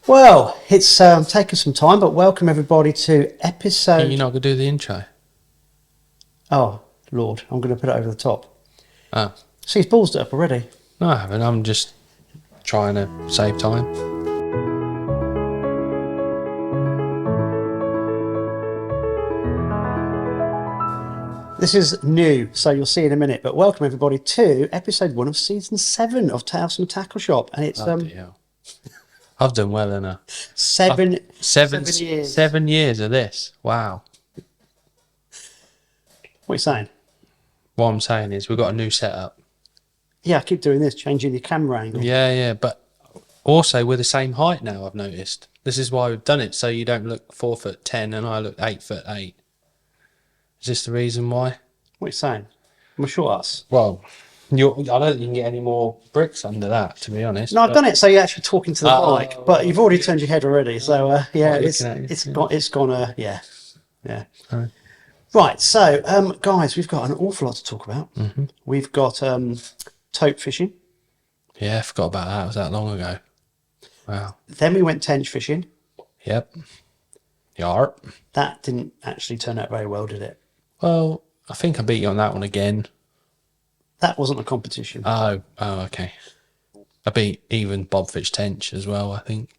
Well, it's taken some time, but welcome everybody to episode... You're not going to do the intro? Oh, Lord, I'm going to put it over the top. Oh. See, he's ballsed it up already. No, I haven't. I'm just trying to save time. This is new, so you'll see in a minute. But welcome everybody to episode 1 of season 7 of Tales from the Tackle Shop, and it's I've done well enough. 7 years. 7 years of this. Wow. What are you saying? What I'm saying is we've got a new setup. Yeah, I keep doing this, changing the camera angle. Yeah, but also we're the same height now. I've noticed. This is why we've done it, so you don't look 4'10" and I look 8'8". Is this the reason why? What are you saying? I'm a short ass. Well, I don't think you can get any more bricks under that, to be honest. No, I've done it so you're actually talking to the mic, but you've already turned your head already. So yeah, it's gone. Yeah. Right. Right. So guys, we've got an awful lot to talk about. Mm-hmm. We've got tope fishing. Yeah, I forgot about that. It was that long ago. Wow. Then we went tench fishing. Yep. Yarp. That didn't actually turn out very well, did it? Well, I think I beat you on that one again. That wasn't a competition. Oh, okay. I beat even Bobfish Tench as well, I think.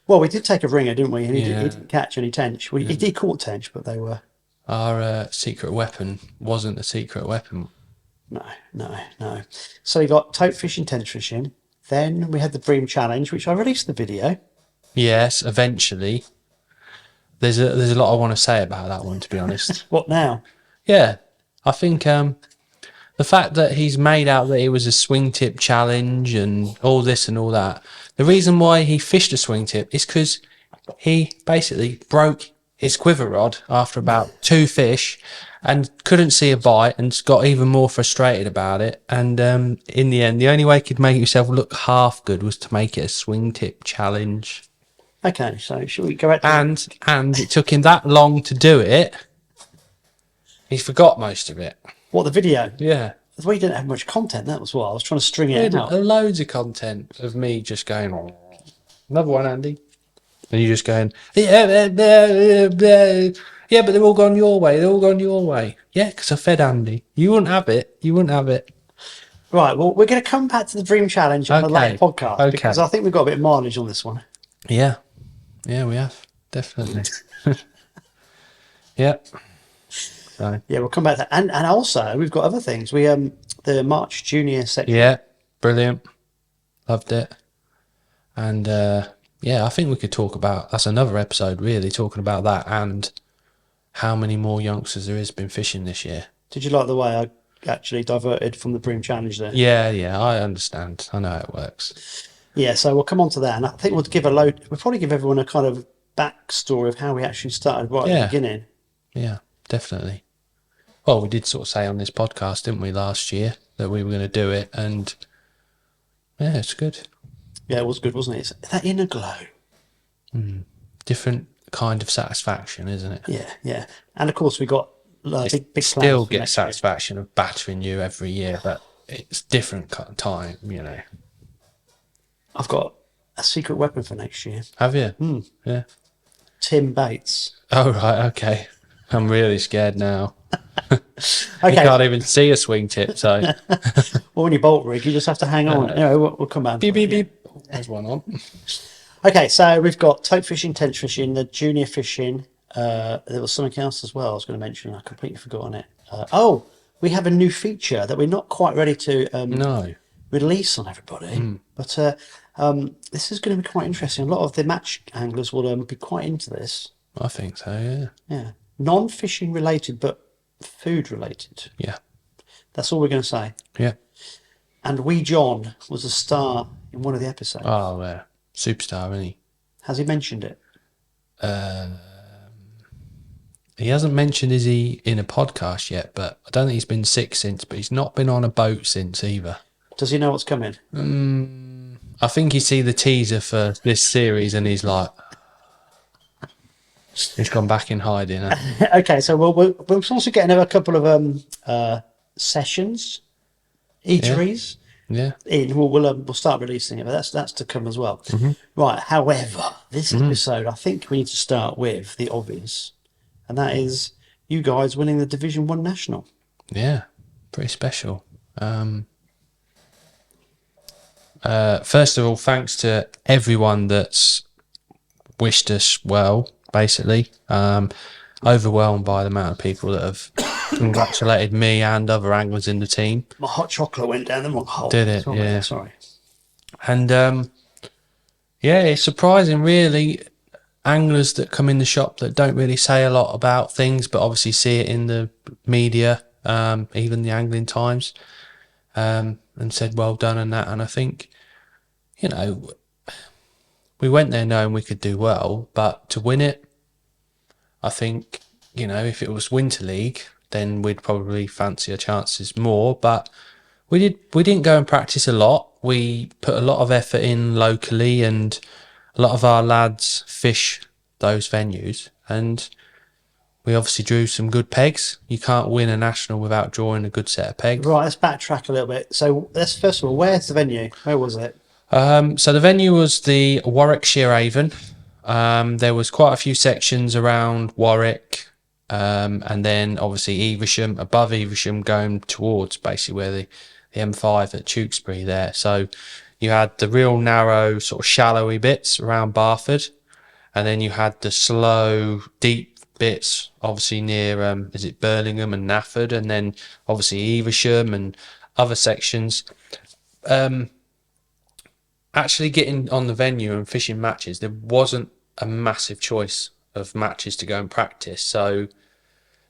Well, we did take a ringer, didn't we? And he Yeah. didn't catch any tench. He did caught tench, but they were... Our secret weapon wasn't a secret weapon. No. So we got tope fishing, tench fishing. Then we had the Bream Challenge, which I released the video. Yes, eventually. There's a lot I want to say about that one, to be honest. What now? Yeah, I think the fact that he's made out that it was a swing tip challenge and all this and all that. The reason why he fished a swing tip is because he basically broke his quiver rod after about 2 fish and couldn't see a bite and got even more frustrated about it. And in the end, the only way he could make yourself look half good was to make it a swing tip challenge. Okay, so should we go back to... And it took him that long to do it. He forgot most of it. What, the video? Yeah. We didn't have much content, that was what I was trying to string it out. Loads of content of me just going, oh, another one, Andy. And you just going, yeah, but they're all gone your way. They're all gone your way. Yeah, because I fed Andy. You wouldn't have it. Right, well, we're going to come back to the Dream Challenge on a later podcast because I think we've got a bit of mileage on this one. Yeah, we have. Definitely. Yep. So. Yeah, we'll come back to that. And also, we've got other things. We the March Junior section. Yeah, brilliant. Loved it. And I think we could talk about, that's another episode really, talking about that and how many more youngsters there has been fishing this year. Did you like the way I actually diverted from the Bream Challenge there? Yeah, I understand. I know how it works. Yeah, so we'll come on to that. And I think we'll probably give everyone a kind of backstory of how we actually started at the beginning. Yeah, definitely. Well, we did sort of say on this podcast, didn't we, last year, that we were going to do it, and yeah, it's good. Yeah, it was good, wasn't it? It's that inner glow. Different kind of satisfaction, isn't it? Yeah. And of course, we got big plans. Still get satisfaction of battering you every year, but it's different time, you know. I've got a secret weapon for next year. Have you? Yeah. Tim Bates. Oh, right, okay. I'm really scared now. Okay. You can't even see a swing tip, so... Well, when you bolt rig, you just have to hang on. Anyway, we'll come back. Beep, beep, beep. There's one on. Okay, so we've got tope fishing, tench fishing, the junior fishing. There was something else as well I was going to mention. I completely forgot on it. We have a new feature that we're not quite ready to release on everybody. But this is going to be quite interesting. A lot of the match anglers will be quite into this. I think so, yeah. Yeah. Non-fishing related, but food related. Yeah. That's all we're going to say. Yeah. And Wee John was a star in one of the episodes. Oh, yeah. Superstar, isn't he? Has he mentioned it? He hasn't mentioned is he in a podcast yet, but I don't think he's been sick since, but he's not been on a boat since either. Does he know what's coming? I think he see the teaser for this series and he's like... He's gone back in hiding. Okay, so we'll also get another couple of sessions, eateries. Yeah. in. We'll start releasing it, but that's to come as well. Right. However, this episode, I think we need to start with the obvious, and that is you guys winning the Division 1 National. Yeah. Pretty special. First of all, thanks to everyone that's wished us well, basically. Overwhelmed by the amount of people that have congratulated me and other anglers in the team. My hot chocolate went down the wrong hole. Did it? Sorry, Yeah. Sorry. And yeah, it's surprising, really. Anglers that come in the shop that don't really say a lot about things, but obviously see it in the media, even the Angling Times, and said well done and that. And I think, you know, we went there knowing we could do well, but to win it, I think, you know, if it was Winter League, then we'd probably fancy our chances more. But we didn't go and practice a lot. We put a lot of effort in locally, and a lot of our lads fish those venues, and we obviously drew some good pegs. You can't win a national without drawing a good set of pegs. Right, let's backtrack a little bit. So let's first of all, where's the venue? Where was it? So the venue was the Warwickshire Avon. There was quite a few sections around Warwick, and then obviously Evesham, above Evesham, going towards basically where the M5 at Tewkesbury there. So you had the real narrow, sort of shallowy bits around Barford, and then you had the slow, deep bits, obviously near, is it Birmingham and Nafford, and then obviously Evesham and other sections. Actually getting on the venue and fishing matches, there wasn't a massive choice of matches to go and practice. So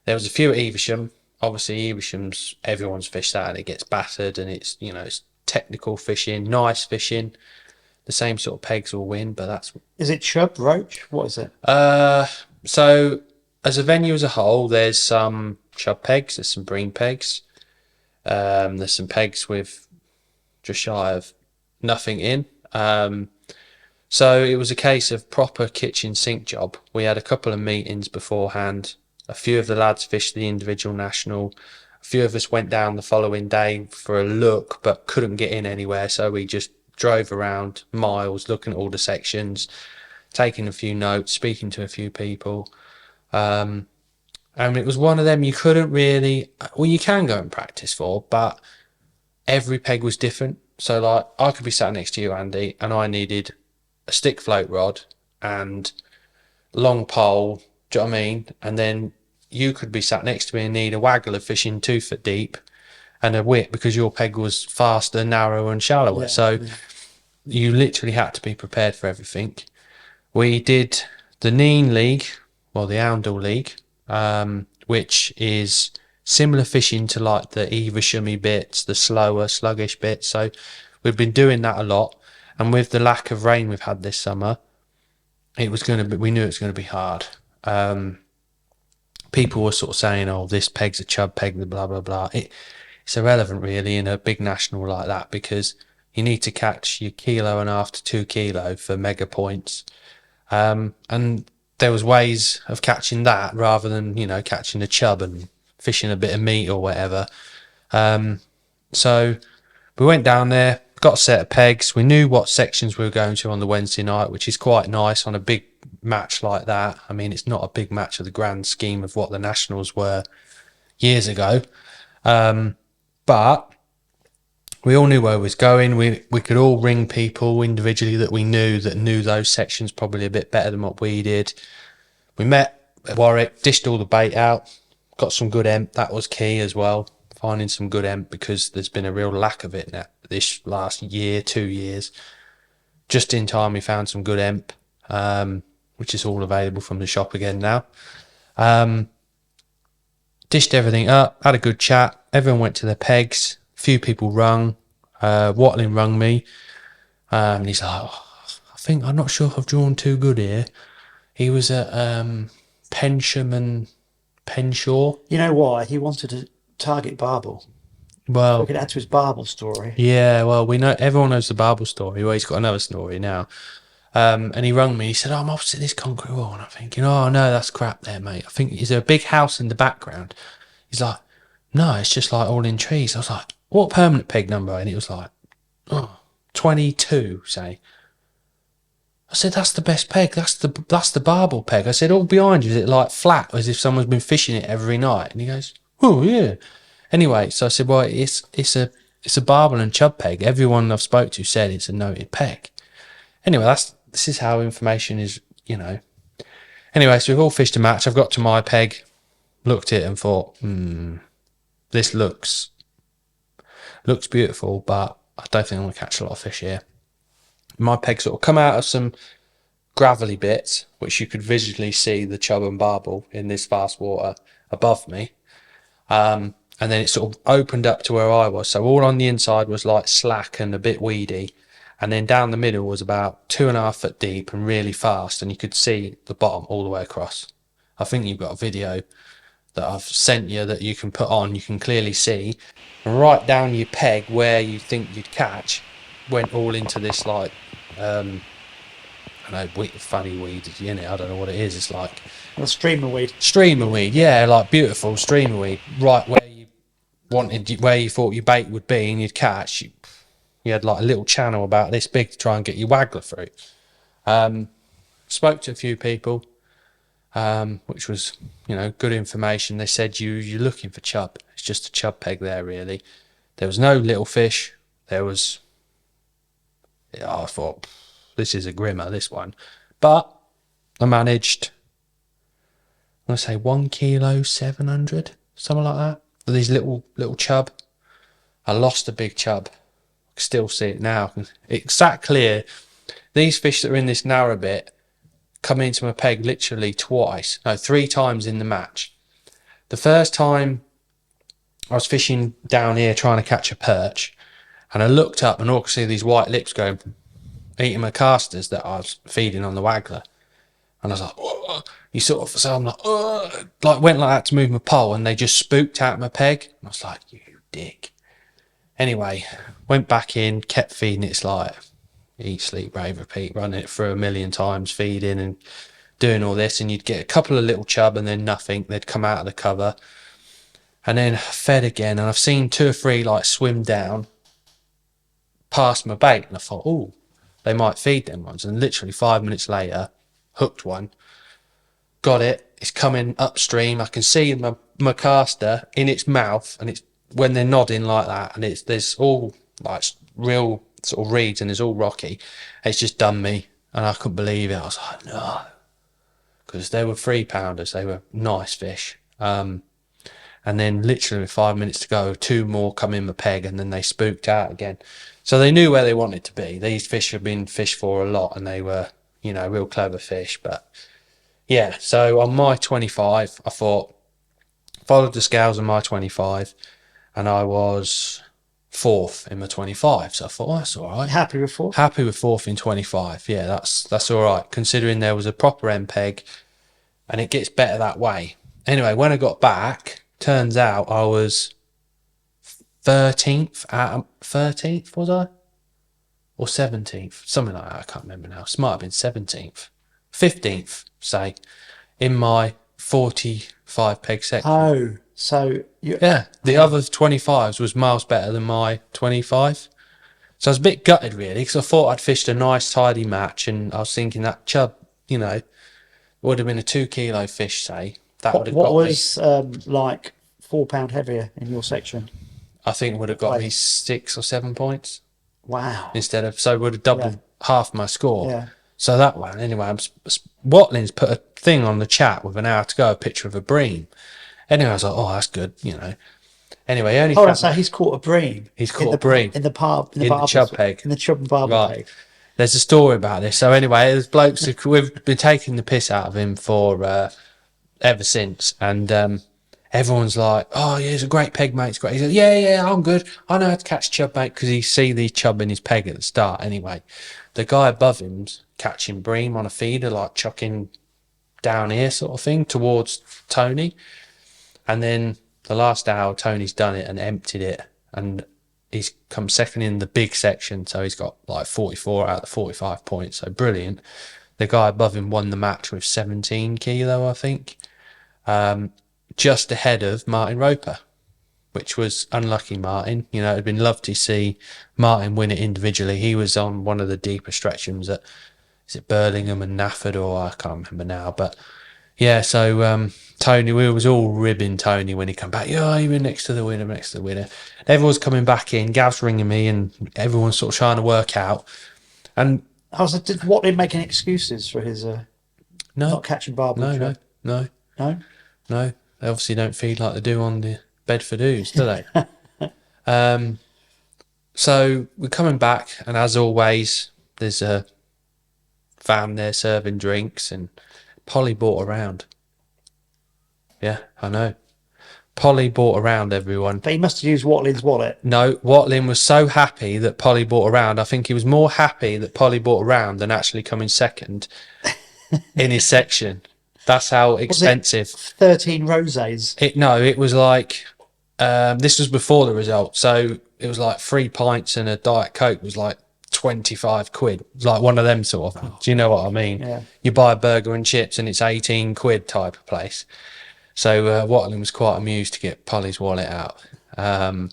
there was a few at Evesham. Obviously Evesham's, everyone's fished that and it gets battered, and it's, you know, it's technical fishing, nice fishing. The same sort of pegs will win, but that's... Is it chub, roach? What is it? So as a venue as a whole, there's some chub pegs, there's some bream pegs. There's some pegs with just shy of nothing in. So it was a case of proper kitchen sink job. We had a couple of meetings beforehand. A few of the lads fished the individual national. A few of us went down the following day for a look, but couldn't get in anywhere. So we just drove around miles, looking at all the sections, taking a few notes, speaking to a few people. And it was one of them you couldn't really... Well, you can go and practice for, but every peg was different. So, like, I could be sat next to you, Andy, and I needed a stick float rod and long pole, do you know what I mean? And then you could be sat next to me and need a waggler fishing 2 foot deep and a whip because your peg was faster, narrower and shallower. You literally had to be prepared for everything. We did the Neen League, well, the Oundle League, which is similar fishing to like the Evesham bits, the slower, sluggish bits. So we've been doing that a lot. And with the lack of rain we've had this summer, it was going to be, we knew it was going to be hard. People were sort of saying, oh, this peg's a chub peg, blah, blah, blah. It's irrelevant really in a big national like that, because you need to catch your 1.5 kilo to 2 kilo for mega points. And there was ways of catching that rather than, you know, catching a chub and fishing a bit of meat or whatever. So we went down there, got a set of pegs. We knew what sections we were going to on the Wednesday night, which is quite nice on a big match like that. I mean, it's not a big match of the grand scheme of what the Nationals were years ago. But we all knew where we was going. We could all ring people individually that we knew those sections probably a bit better than what we did. We met at Warwick, dished all the bait out, got some good emp. That was key as well, finding some good emp, because there's been a real lack of it now this last year, 2 years. Just in time we found some good emp, which is all available from the shop again now. Dished everything up, had a good chat. Everyone went to their pegs. A few people rung. Watling rung me. And he's like, oh, I'm not sure if I've drawn too good here. He was at Pensham and Penshaw. You know why? He wanted to target Barbel. Well, So we could add to his Barbel story. yeah, well, we know, everyone knows the Barbel story. Well, he's got another story now. And he rung me. He said, oh, I'm opposite this concrete wall. And I'm thinking, oh, no, that's crap there, mate. I think, is there a big house in the background? He's like, no, it's just like all in trees. I was like, what permanent peg number? And he was like, 22, say. I said, that's the best peg. That's the barbel peg. I said, all behind you, is it like flat, as if someone's been fishing it every night? And he goes, oh yeah. Anyway, so I said, well, it's a barbel and chub peg. Everyone I've spoke to said it's a noted peg. Anyway, this is how information is, you know. Anyway, so we've all fished a match. I've got to my peg, looked at it and thought, this looks beautiful, but I don't think I'm going to catch a lot of fish here. My peg sort of come out of some gravelly bits, which you could visually see the chub and barbel in this fast water above me. And then it sort of opened up to where I was. So all on the inside was like slack and a bit weedy. And then down the middle was about 2.5 foot deep and really fast. And you could see the bottom all the way across. I think you've got a video that I've sent you that you can put on. You can clearly see. And right down your peg where you think you'd catch went all into this like, I don't know, funny weed in it. I don't know what it is. It's like A streamer weed. Streamer weed, yeah, like beautiful streamer weed, right where you wanted, where you thought your bait would be and you'd catch. You had like a little channel about this big to try and get your waggler through. Spoke to a few people, which was, you know, good information. They said you're looking for chub. It's just a chub peg there, really. There was no little fish. There was. I thought, this is a grimmer, this one, but I managed. I'm gonna say 1 kilo 700, something like that. For these little chub. I lost a big chub. I can still see it now. It's that clear. These fish that are in this narrow bit come into my peg literally three times in the match. The first time I was fishing down here trying to catch a perch, and I looked up and all I could see these white lips going, eating my casters that I was feeding on the waggler. And I was like, oh. So I'm like, went like that to move my pole, and they just spooked out my peg. And I was like, you dick. Anyway, went back in, kept feeding it. It's like, eat, sleep, rave, repeat, running it through 1,000,000 times, feeding and doing all this. And you'd get a couple of little chub and then nothing. They'd come out of the cover. And then fed again. And I've seen 2 or 3 like swim down past my bait. And I thought, oh, they might feed them ones. And literally 5 minutes later, hooked one. Got it. It's coming upstream. I can see my caster in its mouth, and it's when they're nodding like that, and there's all like real sort of reeds, and it's all rocky. It's just done me, and I couldn't believe it. I was like, no, because they were 3-pounders. They were nice fish. And then literally 5 minutes to go, 2 more come in my peg, and then they spooked out again. So they knew where they wanted to be. These fish have been fished for a lot, and they were, you know, real clever fish. But yeah, so on my 25, I thought, followed the scales on my 25, and I was 4th in my 25. So I thought, oh, that's all right. Happy with 4th? Happy with 4th in 25. Yeah, that's all right, considering there was a proper end peg, and it gets better that way. Anyway, when I got back, turns out I was 13th, was I? Or 17th, something like that. I can't remember now. It might have been 17th, 15th, say, in my 45 peg section. Oh, so yeah, the other 25s was miles better than my 25. So I was a bit gutted, really, because I thought I'd fished a nice, tidy match, and I was thinking that chub, you know, would have been a 2 kilo fish, say. That would have got me. What was like 4 pound heavier in your section? I think it would have got me 6 or 7 points. Wow. Instead of, so it would have doubled half my score. Yeah. So that one, anyway, Watling's put a thing on the chat with an hour to go, a picture of a bream. Anyway, I was like, oh, that's good, you know. Anyway, only. Hold on, so he's caught a bream. He's caught a bream in the chub peg. In the chub and barbel peg. There's a story about this. So anyway, there's blokes we've been taking the piss out of him for ever since, and everyone's like, oh yeah, it's a great peg, mate. It's great. He said, yeah, I'm good. I know how to catch chub, mate, because he see the chub in his peg at the start. Anyway, the guy above him's catching bream on a feeder, like chucking down here sort of thing towards Tony. And then the last hour, Tony's done it and emptied it, and he's come second in the big section, so he's got like 44 out of the 45 points, so brilliant. The guy above him won the match with 17 kilo, I think, just ahead of Martin Roper. which was unlucky Martin. You know, it'd been lovely to see Martin win it individually. He was on one of the deeper stretchums at, is it Birmingham and Nafford, or I can't remember now. But yeah, so Tony, we was all ribbing Tony when he come back. Yeah, you were next to the winner, next to the winner. Everyone's coming back in. Gav's ringing me, and everyone's sort of trying to work out. And did Watley make any excuses for his not catching Barber? No. They obviously don't feed like they do on the Bedford Ooze, do they? So we're coming back, and as always, there's a van there serving drinks, and Polly bought around. Yeah, I know. Polly bought around everyone. But he must have used Watlin's wallet. No, Watlin was so happy that Polly bought around. I think he was more happy that Polly bought around than actually coming second in his section. That's how expensive. 13 rosés. It was like, this was before the result. So it was like 3 pints and a Diet Coke was like 25 quid. It was like one of them sort of. Do you know what I mean? Yeah. You buy a burger and chips and it's 18 quid type of place. So Watlin was quite amused to get Polly's wallet out. And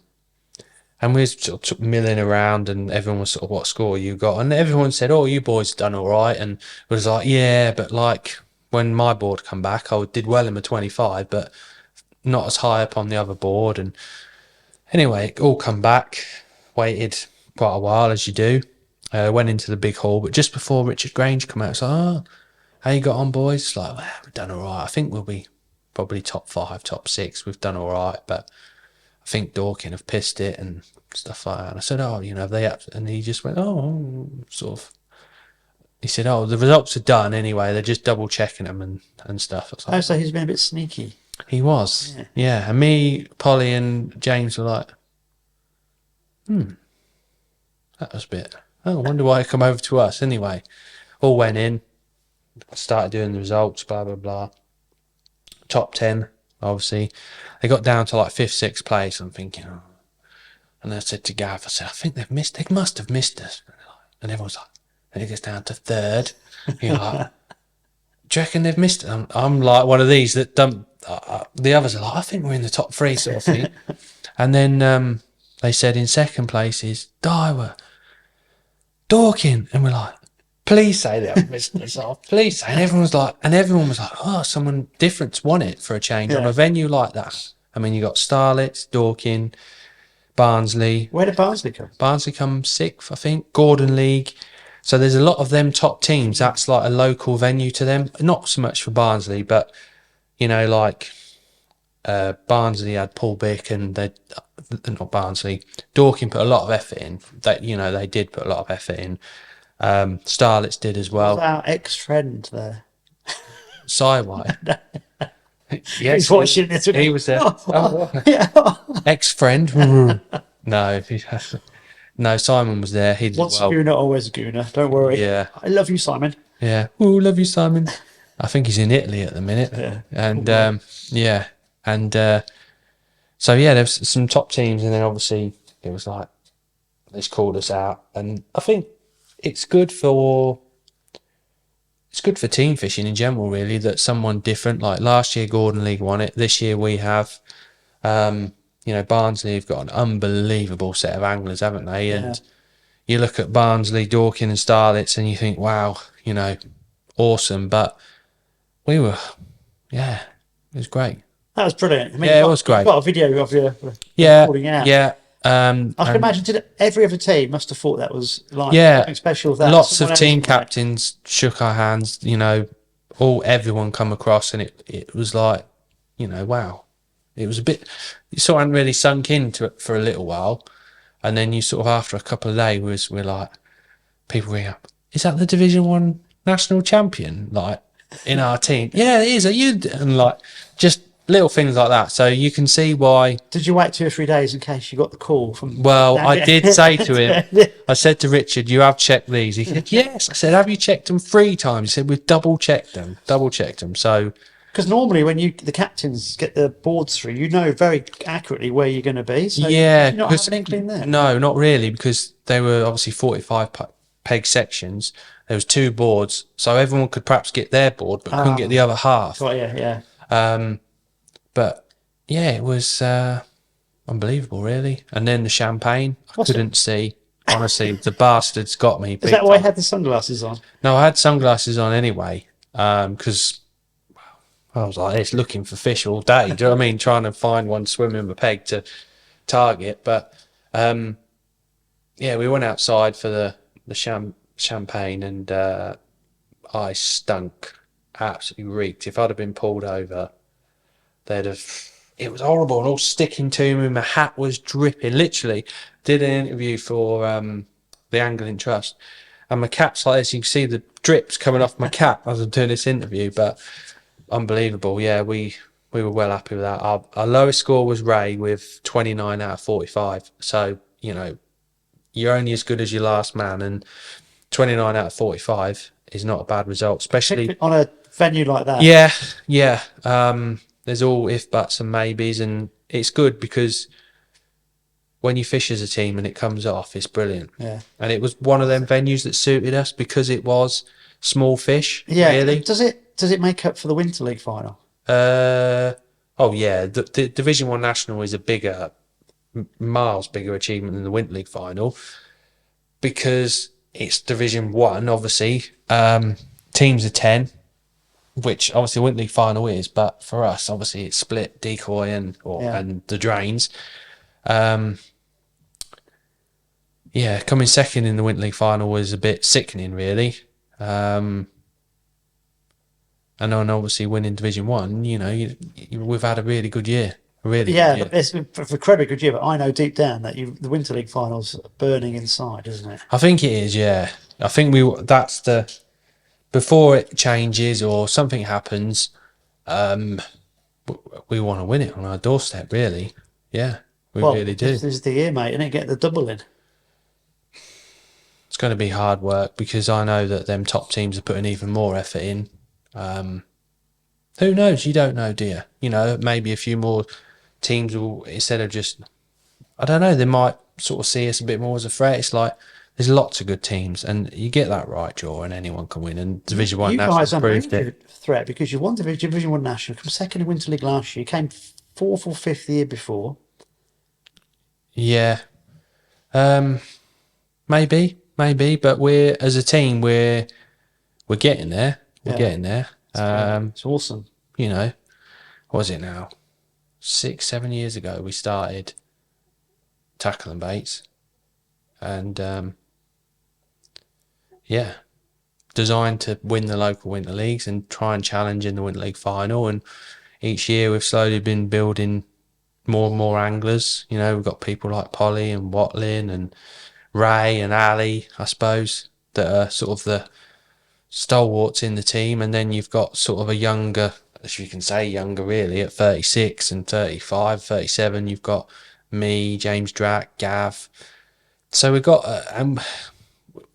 we were sort of milling around, and everyone was sort of, what score you got? And everyone said, oh, you boys done all right. And it was like, yeah, but like when my board come back, I did well in my 25, but not as high up on the other board. And anyway, it all come back, waited quite a while, as you do. Went into the big hall, but just before Richard Grange come out, it's like, oh, how you got on, boys? It's like, well, we've done all right. I think we'll be probably top 5, top 6. We've done all right, but I think Dorking have pissed it and stuff like that. And I said, oh, you know, have they up? And he just went, oh, sort of. He said, oh, the results are done anyway. They're just double checking them and stuff. I was like, So he's been a bit sneaky. He was, yeah. And me, Polly, and James were like, that was a bit. Oh, I wonder why it come over to us. Anyway, all went in, started doing the results, blah blah blah. Top 10, obviously. They got down to like 5th, 6th place. I'm thinking, oh. And I said to Gav, I said, I think they've missed. They must have missed us. And everyone's like, and it gets down to 3rd. You're like, do you reckon they've missed it? I'm like one of these that don't. The others are like, I think we're in the top 3 sort of thing. And then they said in 2nd place is Daiwa, Dorking, and we're like, please say they haven't missed us off. Please say. And everyone was like, oh, someone different's won it for a change on a venue like that. I mean, you got Starlets, Dorking, Barnsley. Where did Barnsley come? Barnsley come 6th, I think. Gordon League. So there's a lot of them top teams. That's like a local venue to them. Not so much for Barnsley, but you know, like Barnsley had Paul Bick, and they not Barnsley. Dorking put a lot of effort in. They did put a lot of effort in. Starlets did as well. What was our ex-friend there? Siwai. Yes, He's watching this. He was there. Ex-friend. No, no. Simon was there. He did Once well. a gooner, always a gooner. Don't worry. Yeah. I love you, Simon. Yeah. Ooh, love you, Simon. I think he's in Italy at the minute. Yeah. And so yeah, there's some top teams, and then obviously it was like they just called us out, and I think it's good for team fishing in general, really, that someone different, like last year Gordon League won it, this year we have. Barnsley have got an unbelievable set of anglers, haven't they? And you look at Barnsley, Dorking and Starlets and you think, wow, awesome. But we were, it was great. That was brilliant. I mean, it was great. You've got a video of you recording out. Yeah. I can imagine every other team must have thought that was like something special. Lots of team captains shook our hands, everyone come across, and it was like, wow. It was a bit, you sort of hadn't really sunk into it for a little while. And then you sort of, after a couple of days, we're like, people ring up, is that the Division 1 national champion? Like, in our team? Yeah, it is. Are you? And like, just little things like that. So you can see why. Did you wait 2 or 3 days in case you got the call from? Well, I did say to him, I said to Richard, you have checked these? He said, yes. I said, have you checked them 3 times? He said, we've double checked them. So. Because normally when the captains get the boards through, you know very accurately where you're going to be. So yeah. you not have an inkling there? No, not really, because they were obviously 45 peg sections. There was 2 boards, so everyone could perhaps get their board, but couldn't get the other half. Right, yeah. But yeah, it was unbelievable, really. And then the champagne, I What's it? couldn't see. Honestly, the bastards got me. Is Big that why I time. had the sunglasses on? No, I had sunglasses on anyway, because I was like, it's looking for fish all day. Do you know what I mean? Trying to find one swimming with a peg to target. But yeah, we went outside for the champagne, and I stunk, absolutely reeked. If I'd have been pulled over, they'd have. It was horrible and all sticking to me. My hat was dripping. Literally, did an interview for the Angling Trust, and my cap's like this. You can see the drips coming off my cap as I'm doing this interview. But unbelievable. Yeah, we were well happy with that. Our lowest score was Ray with 29 out of 45. So you know, you're only as good as your last man, and 29 out of 45 is not a bad result, especially On a venue like that. yeah, yeah. There's all if buts and maybes, and it's good because when you fish as a team and it comes off, it's brilliant. Yeah. And it was one of them venues that suited us because it was small fish. Yeah. Really. Does it make up for the Winter League final? Oh yeah. The Division One National is a bigger, miles bigger achievement than the Winter League final because it's Division One. Obviously, teams of 10. Which obviously the Winter League final is, but for us, obviously it's split decoy and the drains. Yeah, coming second in the Winter League final was a bit sickening, really. And then obviously winning Division One, you know, we've had a really good year. Really Yeah, good year. but it's for incredibly good year. But I know deep down that the Winter League finals are burning inside, isn't it? I think it is, yeah. I think that's the before it changes or something happens, we want to win it on our doorstep, really. Yeah, we really do. This is the year, mate, and get the double in. It's going to be hard work because I know that them top teams are putting even more effort in. Who knows? You don't know, do you? You know, maybe a few more teams will, instead of just, I don't know, they might sort of see us a bit more as a threat. It's like, there's lots of good teams, and you get that right, Joe, and anyone can win. And Division One National's proved it. Threat because you won Division One National, come second in Winter League last year, came fourth or fifth the year before. Yeah, maybe, but we're as a team we're getting there. We're getting there. It's awesome. You know, what was it now? 6-7 years ago we started Tackle Bates, and yeah, designed to win the local winter leagues and try and challenge in the winter league final. And each year we've slowly been building more and more anglers. You know, we've got people like Polly and Watlin and Ray and Ali, I suppose, that are sort of the stalwarts in the team. And then you've got sort of a younger, if you can say younger really, at 36 and 35, 37, you've got me, James Drack, Gav. So we've got,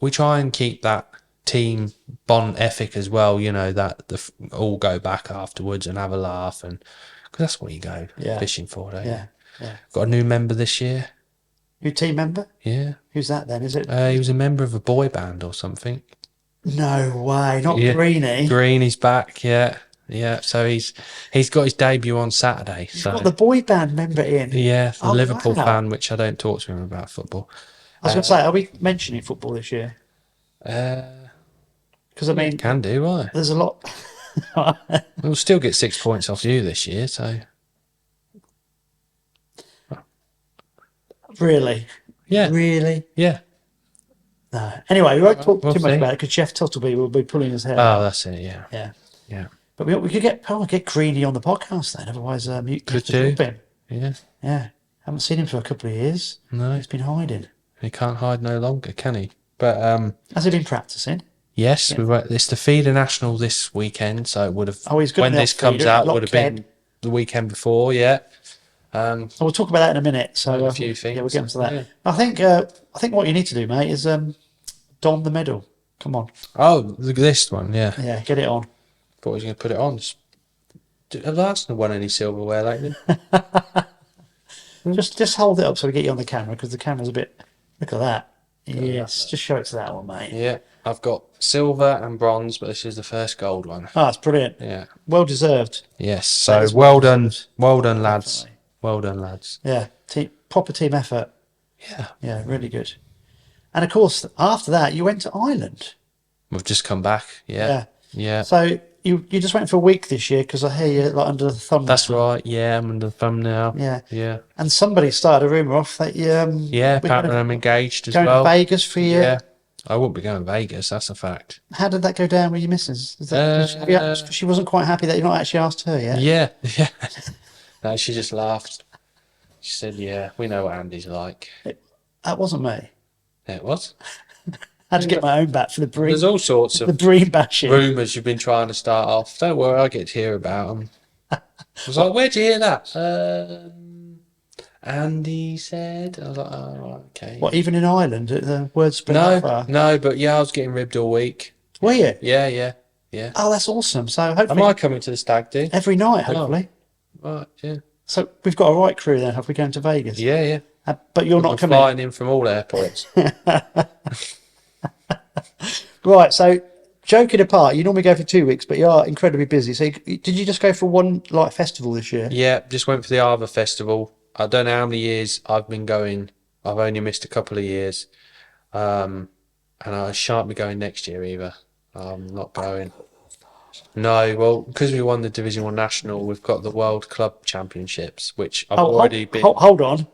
we try and keep that team bond ethic as well, you know, that all go back afterwards and have a laugh, and because that's what you go fishing for, don't you? Yeah. Got a new member this year. New team member? Yeah. Who's that then? Is it? He was a member of a boy band or something. No way, not Greenie. Greenie's back, yeah. So he's got his debut on Saturday. He's got the boy band member in. Yeah, the Liverpool fan, which I don't talk to him about football. I was going to say, are we mentioning football this year? Because I mean, can do, right? There's a lot. We'll still get 6 points off you this year, so. Really? Yeah. Really? Yeah. No. Anyway, we won't talk too much about it because Jeff Tuttleby will be pulling his hair. Oh, that's it. Yeah. Yeah. But we could get Greenie on the podcast then. Otherwise, you could do. Him. Yeah. Yeah. Haven't seen him for a couple of years. No. He's been hiding. He can't hide no longer, can he? But has he been practicing? Yes, it's the Feeder National this weekend, so it would have. Oh, he's good. When this comes out, would have been the weekend before. Yeah. So we'll talk about that in a minute. So a few things. Yeah, we'll get into that. Yeah. I think what you need to do, mate, is don the medal. Come on. Oh, this one, yeah. Yeah, get it on. Thought he was going to put it on. Have Arsenal won any silverware lately? Just hold it up so we get you on the camera, because the camera's a bit. Look at that. Yes, just show it to that one, mate. Yeah, I've got silver and bronze, but this is the first gold one. Oh, that's brilliant. Yeah. Well deserved. Yes, so well done, lads. Well done, lads. Yeah, proper team effort. Yeah. Yeah, really good. And of course, after that, you went to Ireland. We've just come back. Yeah. Yeah. Yeah. So you just went for a week this year because I hear you're like under the thumb That's now. right. Yeah, I'm under the thumb now. Yeah. Yeah. And somebody started a rumour off that you Yeah, we're apparently I'm engaged as going to well. Vegas for your. Yeah. I won't be going to Vegas, that's a fact. How did that go down with your missus? Is that, she wasn't quite happy that you've not actually asked her yet. Yeah. Yeah. No, she just laughed. She said, yeah, we know what Andy's like. That wasn't me. Yeah, it was. I had to get my own back for the bream. There's all sorts The of bream bashing. rumours you've been trying to start off. Don't worry, I get to hear about them. I was like, where'd you hear that? Andy said. I was like, oh, right, okay. What, even in Ireland, the word spread that far? No, but yeah, I was getting ribbed all week. Were you? Yeah. Oh, that's awesome. So Am hopefully I coming to the stag do? every night, hopefully. Right, yeah. So we've got a right crew then, have we, going to Vegas? Yeah. But you're not We're coming. flying in from all airports. Right, so joking apart, you normally go for 2 weeks, but you are incredibly busy. So did you just go for one like festival this year? Yeah, just went for the Arbor Festival. I don't know how many years I've been going. I've only missed a couple of years. And I shan't be going next year either. I'm not going. No, well, because we won the Division 1 National, we've got the World Club Championships, which I've already been. Hold on.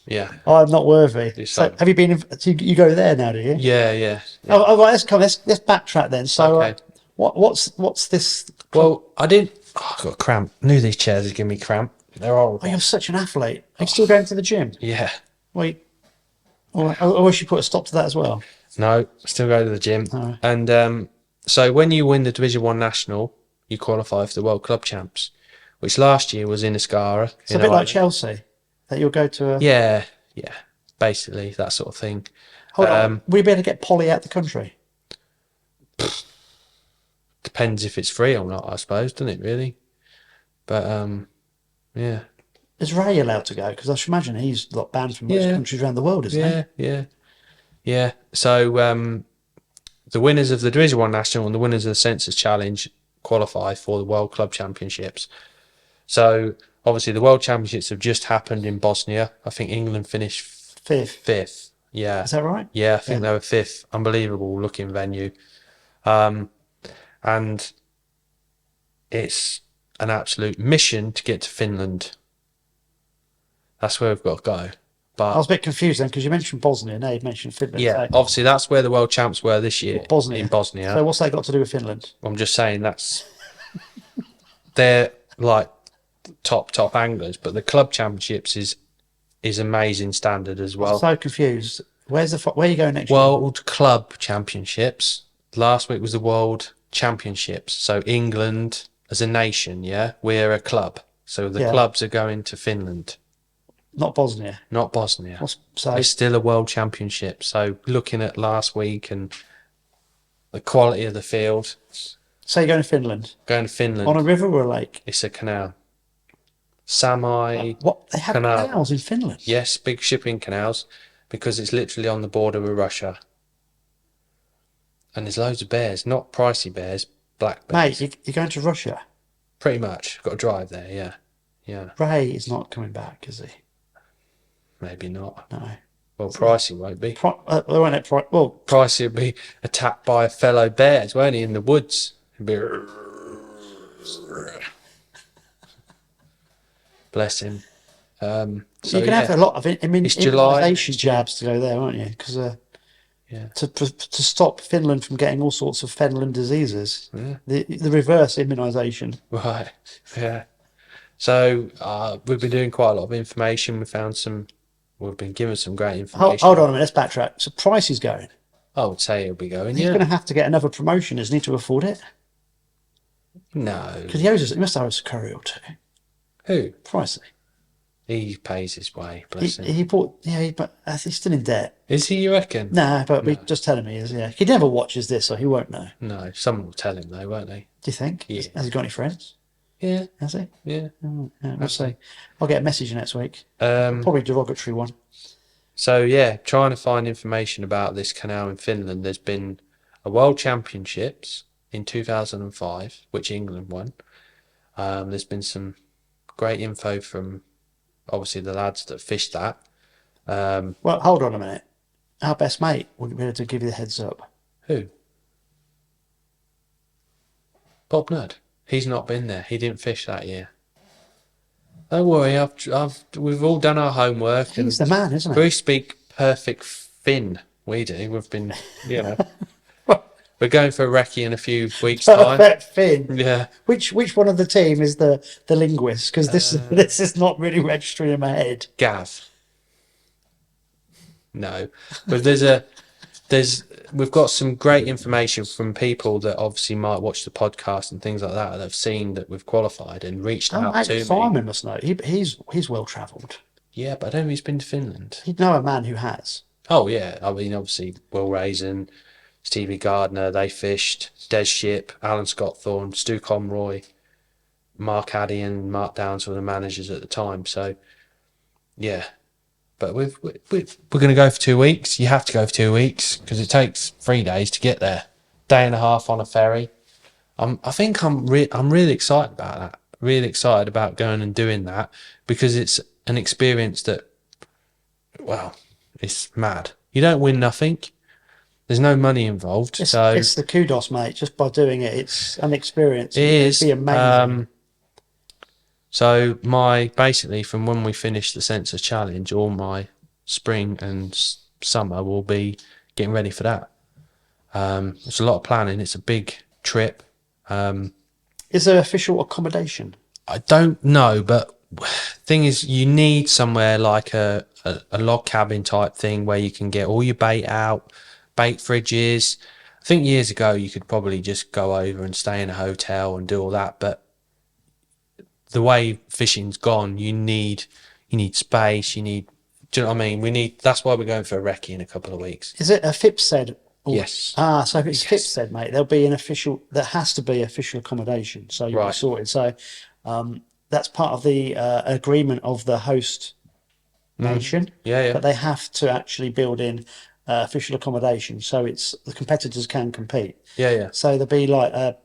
Yeah. I'm not worthy. So So- have you been? You go there now, do you? Yeah. Oh, right. Let's backtrack then. So, Okay. what's this? Well, I didn't. Oh, I got a cramp. I knew these chairs would give me cramp. They're horrible. Oh, you're such an athlete. Are you still going to the gym? Yeah. Wait. I wish you put a stop to that as well. No, still go to the gym. Alright. And so when you win the Division 1 National, you qualify for the World Club Champs, which last year was in Ascara. It's a bit like Chelsea, that you'll go to a. Yeah. Basically, that sort of thing. Hold on. Will you be able to get Polly out the country? Depends if it's free or not, I suppose, doesn't it, really? But, yeah. Is Ray allowed to go? Because I should imagine he's like banned from most countries around the world, isn't he? Yeah. So, the winners of the Division 1 National and the winners of the Census Challenge qualify for the World Club Championships. So, obviously, the World Championships have just happened in Bosnia. I think England finished fifth. Yeah. Is that right? Yeah, I think they were fifth. Unbelievable looking venue. And it's an absolute mission to get to Finland. That's where we've got to go. But I was a bit confused then because you mentioned Bosnia, now you've mentioned Finland. yeah, So, obviously that's where the world champs were this year. Bosnia. In Bosnia. So what's that got to do with Finland? I'm just saying they're like top anglers, but the club championships is amazing standard as well. I'm so confused. Where are you going next year? World Club Championships. Last week was the World Championships. So England as a nation, we're a club. So the clubs are going to Finland. Not Bosnia. Not Bosnia. So It's still a World Championship. So looking at last week and the quality of the field. So you're going to Finland? Going to Finland. On a river or a lake? It's a canal. Sami. What? They have canals in Finland? Yes, big shipping canals, because it's literally on the border with Russia. And there's loads of bears, not pricey bears, black bears. Mate, you're going to Russia? Pretty much. Got to drive there, yeah. Ray is not coming back, is he? Maybe not. No. Well, Pricey won't be. They won't let well, Pricey will be attacked by fellow bears, won't he, in the woods? He'll be... Bless him. So you're going to have a lot of July. immunisation jabs to go there, aren't you? Because to stop Finland from getting all sorts of Fenland diseases, the reverse immunisation. Right, yeah. So we've been doing quite a lot of information. We've been given some great information. Hold on a minute, let's backtrack. So Price is going. I would say he'll be going, He's going to have to get another promotion, isn't he, to afford it? No. Because he must owe us a curry or two. Who? Pricey. He pays his way, bless him. He bought, but he's still in debt. Is he, you reckon? Nah, but we just telling me, he never watches this, so he won't know. No, someone will tell him though, won't they? Do you think? Yeah. Has he got any friends? Yeah. Has he? Yeah. Oh, yeah, we'll see. I'll get a message next week. Um, Probably a derogatory one. So yeah, trying to find information about this canal in Finland. There's been a World Championships in 2005, which England won. There's been some great info from obviously the lads that fished that. Well, hold on a minute. Our best mate wouldn't be able to give you the heads up. Who? Bob Nudd. He's not been there. He didn't fish that year. Don't worry, we've all done our homework. He's the man, isn't We he? speak perfect Finn. We do. We've been, we're going for a recce in a few weeks' time. Perfect Finn. Yeah. Which one of the team is the linguist? Because this is not really registering in my head. Gav. No, but we've got some great information from people that obviously might watch the podcast and things like that have seen that we've qualified and reached out Mate, to me. Simon must know. He's well travelled. Yeah, but I don't think he's been to Finland. He'd know a man who has. Oh yeah, I mean obviously Will Raisin, Stevie Gardner, they fished. Des Ship, Alan Scott Thorne, Stu Conroy, Mark Addy and Mark Downs were the managers at the time. So yeah. But we're going to go for 2 weeks. You have to go for 2 weeks because it takes 3 days to get there. Day and a half on a ferry. I'm really excited about that. Really excited about going and doing that because it's an experience that, well, it's mad. You don't win nothing. There's no money involved. It's the kudos, mate. Just by doing it, it's an experience. It'd be amazing. So basically from when we finish the Census Challenge, all my spring and summer will be getting ready for that. It's a lot of planning. It's a big trip. Is there official accommodation? I don't know, but thing is, you need somewhere like a log cabin type thing where you can get all your bait out, bait fridges. I think years ago you could probably just go over and stay in a hotel and do all that, but the way fishing's gone, you need space. Do you know what I mean? That's why we're going for a recce in a couple of weeks. Is it a FIPSED? Yes. So if it's FIPSED, mate, there'll be there has to be official accommodation. So you'll be sorted. So that's part of the agreement of the host nation. Yeah. But they have to actually build in official accommodation, so the competitors can compete. Yeah. So there'll be like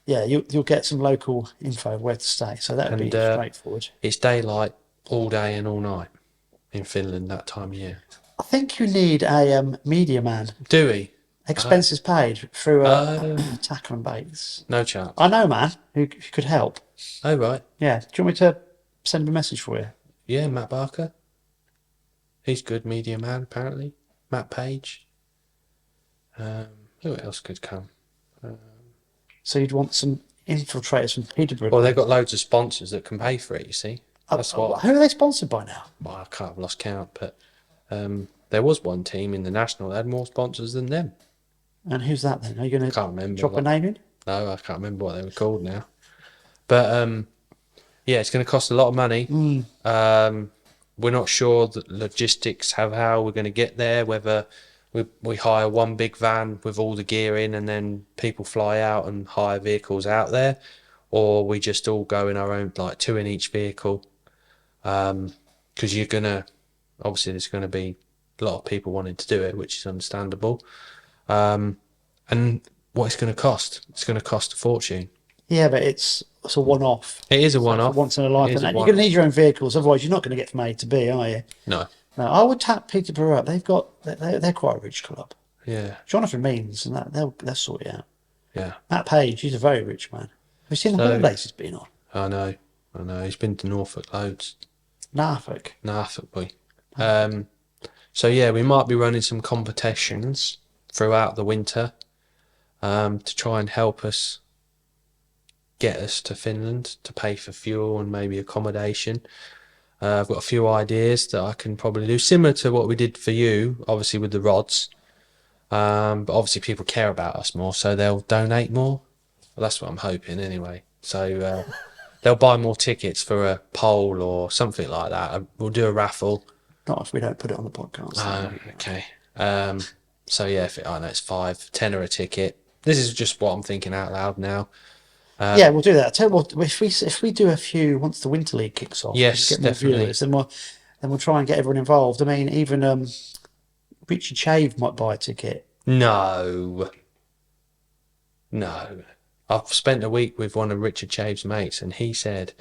you'll get some local info of where to stay. So that would be straightforward. It's daylight all day and all night in Finland that time of year. I think you need a media man. Do we? Expenses paid through Tackle Bates. No chance. I know, man, who could help. Oh, right. Yeah. Do you want me to send him a message for you? Yeah, Matt Barker. He's good media man, apparently. Matt Page. Who else could come? So you'd want some infiltrators from Peterborough. Well, they've got loads of sponsors that can pay for it, you see. That's who are they sponsored by now? Well, I can't have lost count, but there was one team in the National that had more sponsors than them. And who's that then? Are you going to drop a name in? No, I can't remember what they were called now. But yeah, it's going to cost a lot of money. We're not sure the logistics how we're going to get there, whether we hire one big van with all the gear in and then people fly out and hire vehicles out there, or we just all go in our own, like 2 in each vehicle. Because obviously there's going to be a lot of people wanting to do it, which is understandable. And what it's going to cost? It's going to cost a fortune. Yeah, but it's a one-off. It is a one-off. Once in a lifetime. You're going to need your own vehicles, otherwise you're not going to get from A to B, are you? No. No, I would tap Peterborough up. They're quite a rich club. Yeah. Jonathan Means and that they'll sort you out. Yeah. Matt Page, he's a very rich man. Have you seen the holidays he's been on? I know. He's been to Norfolk loads. Norfolk boy. So yeah, we might be running some competitions throughout the winter to try and help us get us to Finland, to pay for fuel and maybe accommodation. I've got a few ideas that I can probably do, similar to what we did for you, obviously with the rods. But obviously people care about us more, so they'll donate more. Well, that's what I'm hoping anyway. So they'll buy more tickets for a poll or something like that. We'll do a raffle. Not if we don't put it on the podcast. Okay. So yeah, I know it's 5, 10 a ticket. This is just what I'm thinking out loud now. Yeah, we'll do that. I tell you what, if we do a few once the Winter League kicks off, yes, get more definitely. Viewers, then we'll try and get everyone involved. I mean, even Richard Chave might buy a ticket. No. I've spent a week with one of Richard Chave's mates, and he said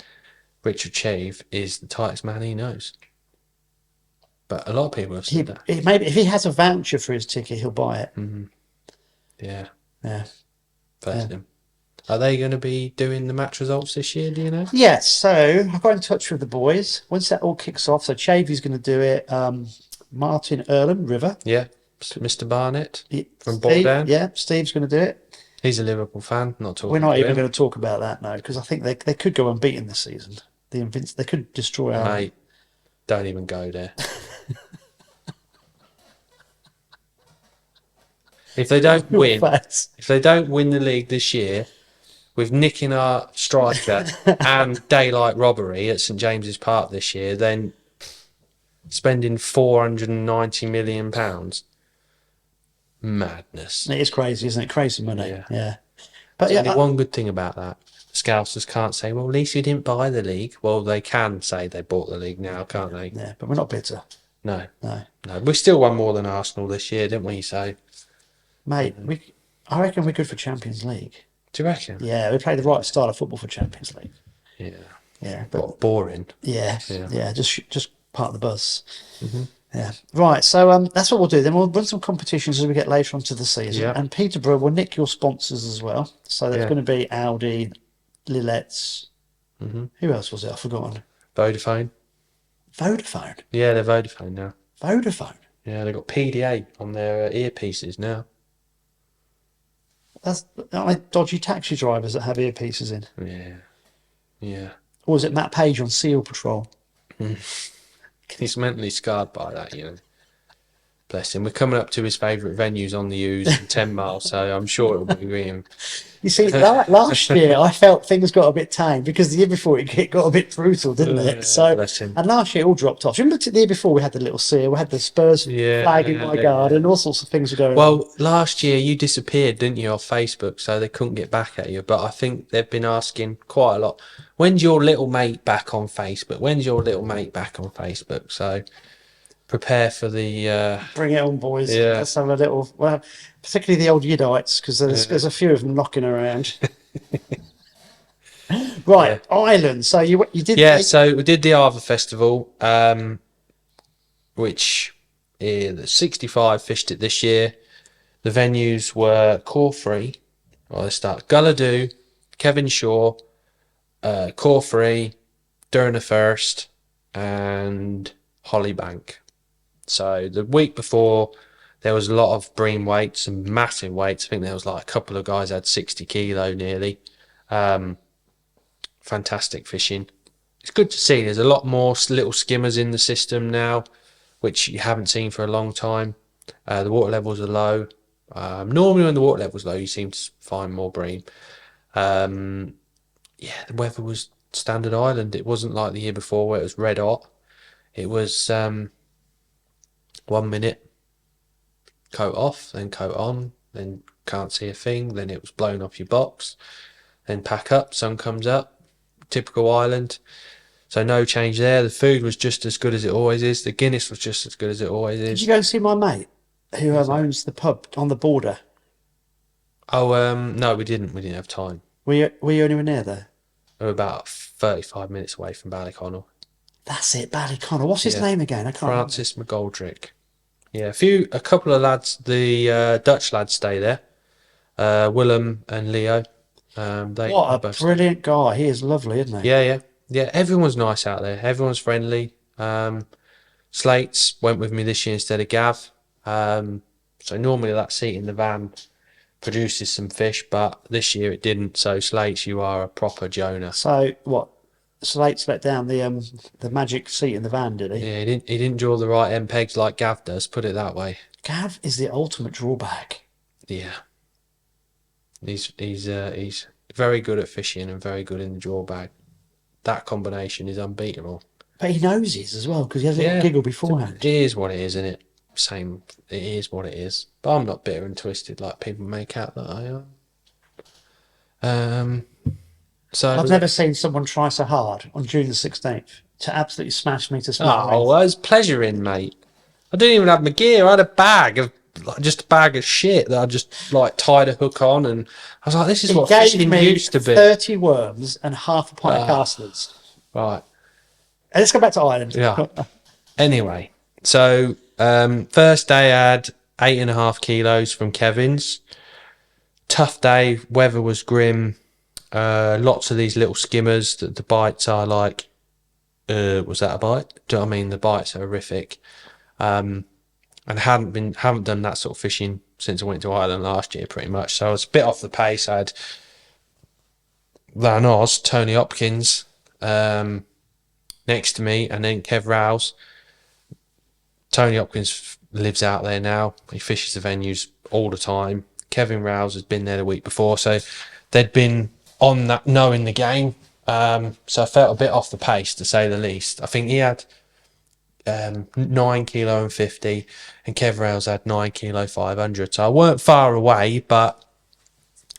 Richard Chave is the tightest man he knows. But a lot of people have said that. Maybe if he has a voucher for his ticket, he'll buy it. Yeah, Yeah. bless him. Are they going to be doing the match results this year, do you know? Yes, so I got in touch with the boys. Once that all kicks off, so Chavy's going to do it. Martin Earlham, River. Yeah, Mr. Barnett from Steve, Bordown. yeah, Steve's going to do it. He's a Liverpool fan, not talking We're not to even him. going to talk about that now, because I think they could go unbeaten this season. They could destroy our... Mate, don't even go there. If they don't win, if they don't win the league this year, with nicking our striker and daylight robbery at St James's Park this year, then spending £490 million, madness. It is crazy, isn't it? Crazy money. Yeah. But There's only one good thing about that. The Scousers can't say, well, at least you didn't buy the league. Well, they can say they bought the league now, can't they? Yeah, but we're not bitter. No. We still won more than Arsenal this year, didn't we? So, mate, I reckon we're good for Champions League. Do you reckon? Yeah, we play the right style of football for Champions League. Yeah, but what, boring. Yeah, just part of the buzz. Yeah, right. So that's what we'll do. Then we'll run some competitions as we get later onto the season. Yeah. And Peterborough will nick your sponsors as well. So there's going to be Audi, Lillett's. Who else was it? I've forgotten. Vodafone. Vodafone. Yeah, they're Vodafone now. Vodafone. Yeah, they've got PDA on their earpieces now. That's like dodgy taxi drivers that have earpieces in. Yeah. Or is it Matt Page on SEAL Patrol? He's mentally scarred by that, you know. Bless him. We're coming up to his favourite venues on the Ouse in 10 miles, so I'm sure it'll be him. You see, last year I felt things got a bit tame because the year before it got a bit brutal, didn't it? So, bless him. and last year it all dropped off. Remember the year before we had the little seal, we had the Spurs flag in my garden, all sorts of things were going on. Well, last year you disappeared, didn't you, off Facebook, so they couldn't get back at you. But I think they've been asking quite a lot. When's your little mate back on Facebook? When's your little mate back on Facebook? So prepare for the... Bring it on, boys. Yeah. Let's have a little... Well, particularly the old Yiddites, because there's a few of them knocking around. Right, Ireland. So you did... Yeah, so we did the Arva Festival, which the 65 fished it this year. The venues were Corfree. Well, they start Gulladoo, Kevin Shaw, Corfree, Durna First, and Hollybank. So the week before, there was a lot of bream weights, some massive weights. I think there was like a couple of guys had 60 kilo nearly. Fantastic fishing. It's good to see. There's a lot more little skimmers in the system now, which you haven't seen for a long time. The water levels are low. Normally when the water level's low, you seem to find more bream. The weather was standard Ireland. It wasn't like the year before where it was red hot. It was 1 minute coat off, then coat on, then can't see a thing, then it was blown off your box, then pack up, sun comes up, typical Ireland. So no change there. The food was just as good as it always is. The Guinness was just as good as it always is. Did you go and see my mate who owns the pub on the border? Oh, no, we didn't have time. Were you anywhere near there? We were about 35 minutes away from Ballyconnell. That's it, Ballyconnell. What's his name again? I can't Francis McGoldrick. Yeah, a couple of lads, the Dutch lads stay there. Willem and Leo. What a brilliant guy. He is lovely, isn't he? Yeah, everyone's nice out there. Everyone's friendly. Slates went with me this year instead of Gav. So normally that seat in the van produces some fish, but this year it didn't. So Slates, you are a proper Jonah. So what? Slates let down the magic seat in the van, did he? Yeah, he didn't draw the right end pegs like Gav does, put it that way. Gav is the ultimate drawback. Yeah. He's very good at fishing and very good in the draw bag. That combination is unbeatable. But he knows his as well, because he has a little giggle beforehand. It is what it is, isn't it? It is what it is. But I'm not bitter and twisted like people make out that I am. So I've never seen someone try so hard on June the 16th to absolutely smash me to smithereens. Oh, I was pleasuring, mate. I didn't even have my gear. I had just a bag of shit that I just tied a hook on, and I was like, this is what fishing used to be. 30 worms and half a pint of casters. Right. And let's go back to Ireland. Yeah. Anyway, so first day I had 8.5 kilos from Kevin's. Tough day. Weather was grim. Lots of these little skimmers. The bites are like, was that a bite? Do you know what I mean? The bites are horrific. And haven't done that sort of fishing since I went to Ireland last year, pretty much. So I was a bit off the pace. I had Van Oz, Tony Hopkins, next to me, and then Kev Rouse. Tony Hopkins lives out there now. He fishes the venues all the time. Kevin Rouse has been there the week before, so they'd been on that, knowing the game. So I felt a bit off the pace, to say the least. I think he had 9 kilo and 50, and Kev Rouse had 9 kilo 500. So I weren't far away, but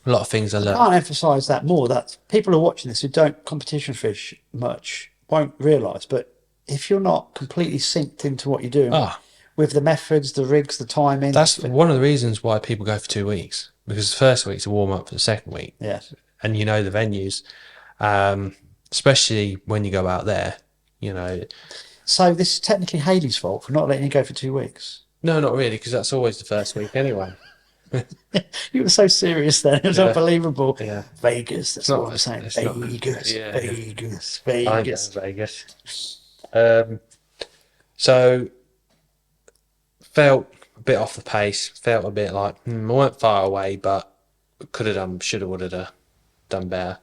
a lot of things I learned. I can't emphasise that more. That people who are watching this who don't competition fish much won't realise. But if you're not completely synced into what you're doing with the methods, the rigs, the timing, that's one of the reasons why people go for 2 weeks, because the first week's a warm up for the second week. Yes. And you know the venues, especially when you go out there. You know. So this is technically Haley's fault for not letting you go for 2 weeks. No, not really, because that's always the first week anyway. You were so serious then. It was unbelievable. Yeah. Vegas. That's what I'm saying. Vegas. Vegas. Vegas. So felt a bit off the pace. Felt a bit like I weren't far away, but could have done, should have, would have done better.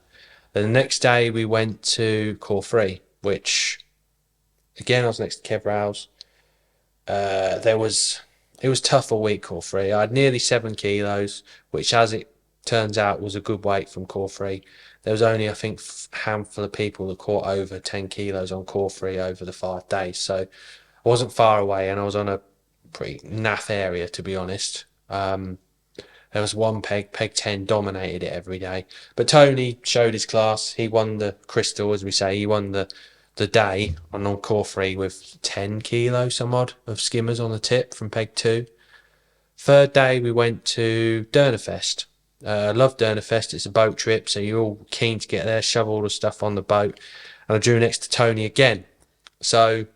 Then the next day we went to Core 3, which again I was next to Kev Rouse. It was tough all week, Core 3. I had nearly 7 kilos, which, as it turns out, was a good weight from Core 3. There was only, I think, a handful of people that caught over 10 kilos on Core 3 over the 5 days. So I wasn't far away, and I was on a pretty naff area, to be honest. There was one peg 10 dominated it every day. But Tony showed his class. He won the crystal, as we say. He won the day on Core 3 with 10 kilos some odd of skimmers on the tip from peg 2. Third day we went to Durnafest. Love Durnafest. It's a boat trip, so you're all keen to get there, shove all the stuff on the boat. And I drew next to Tony again. So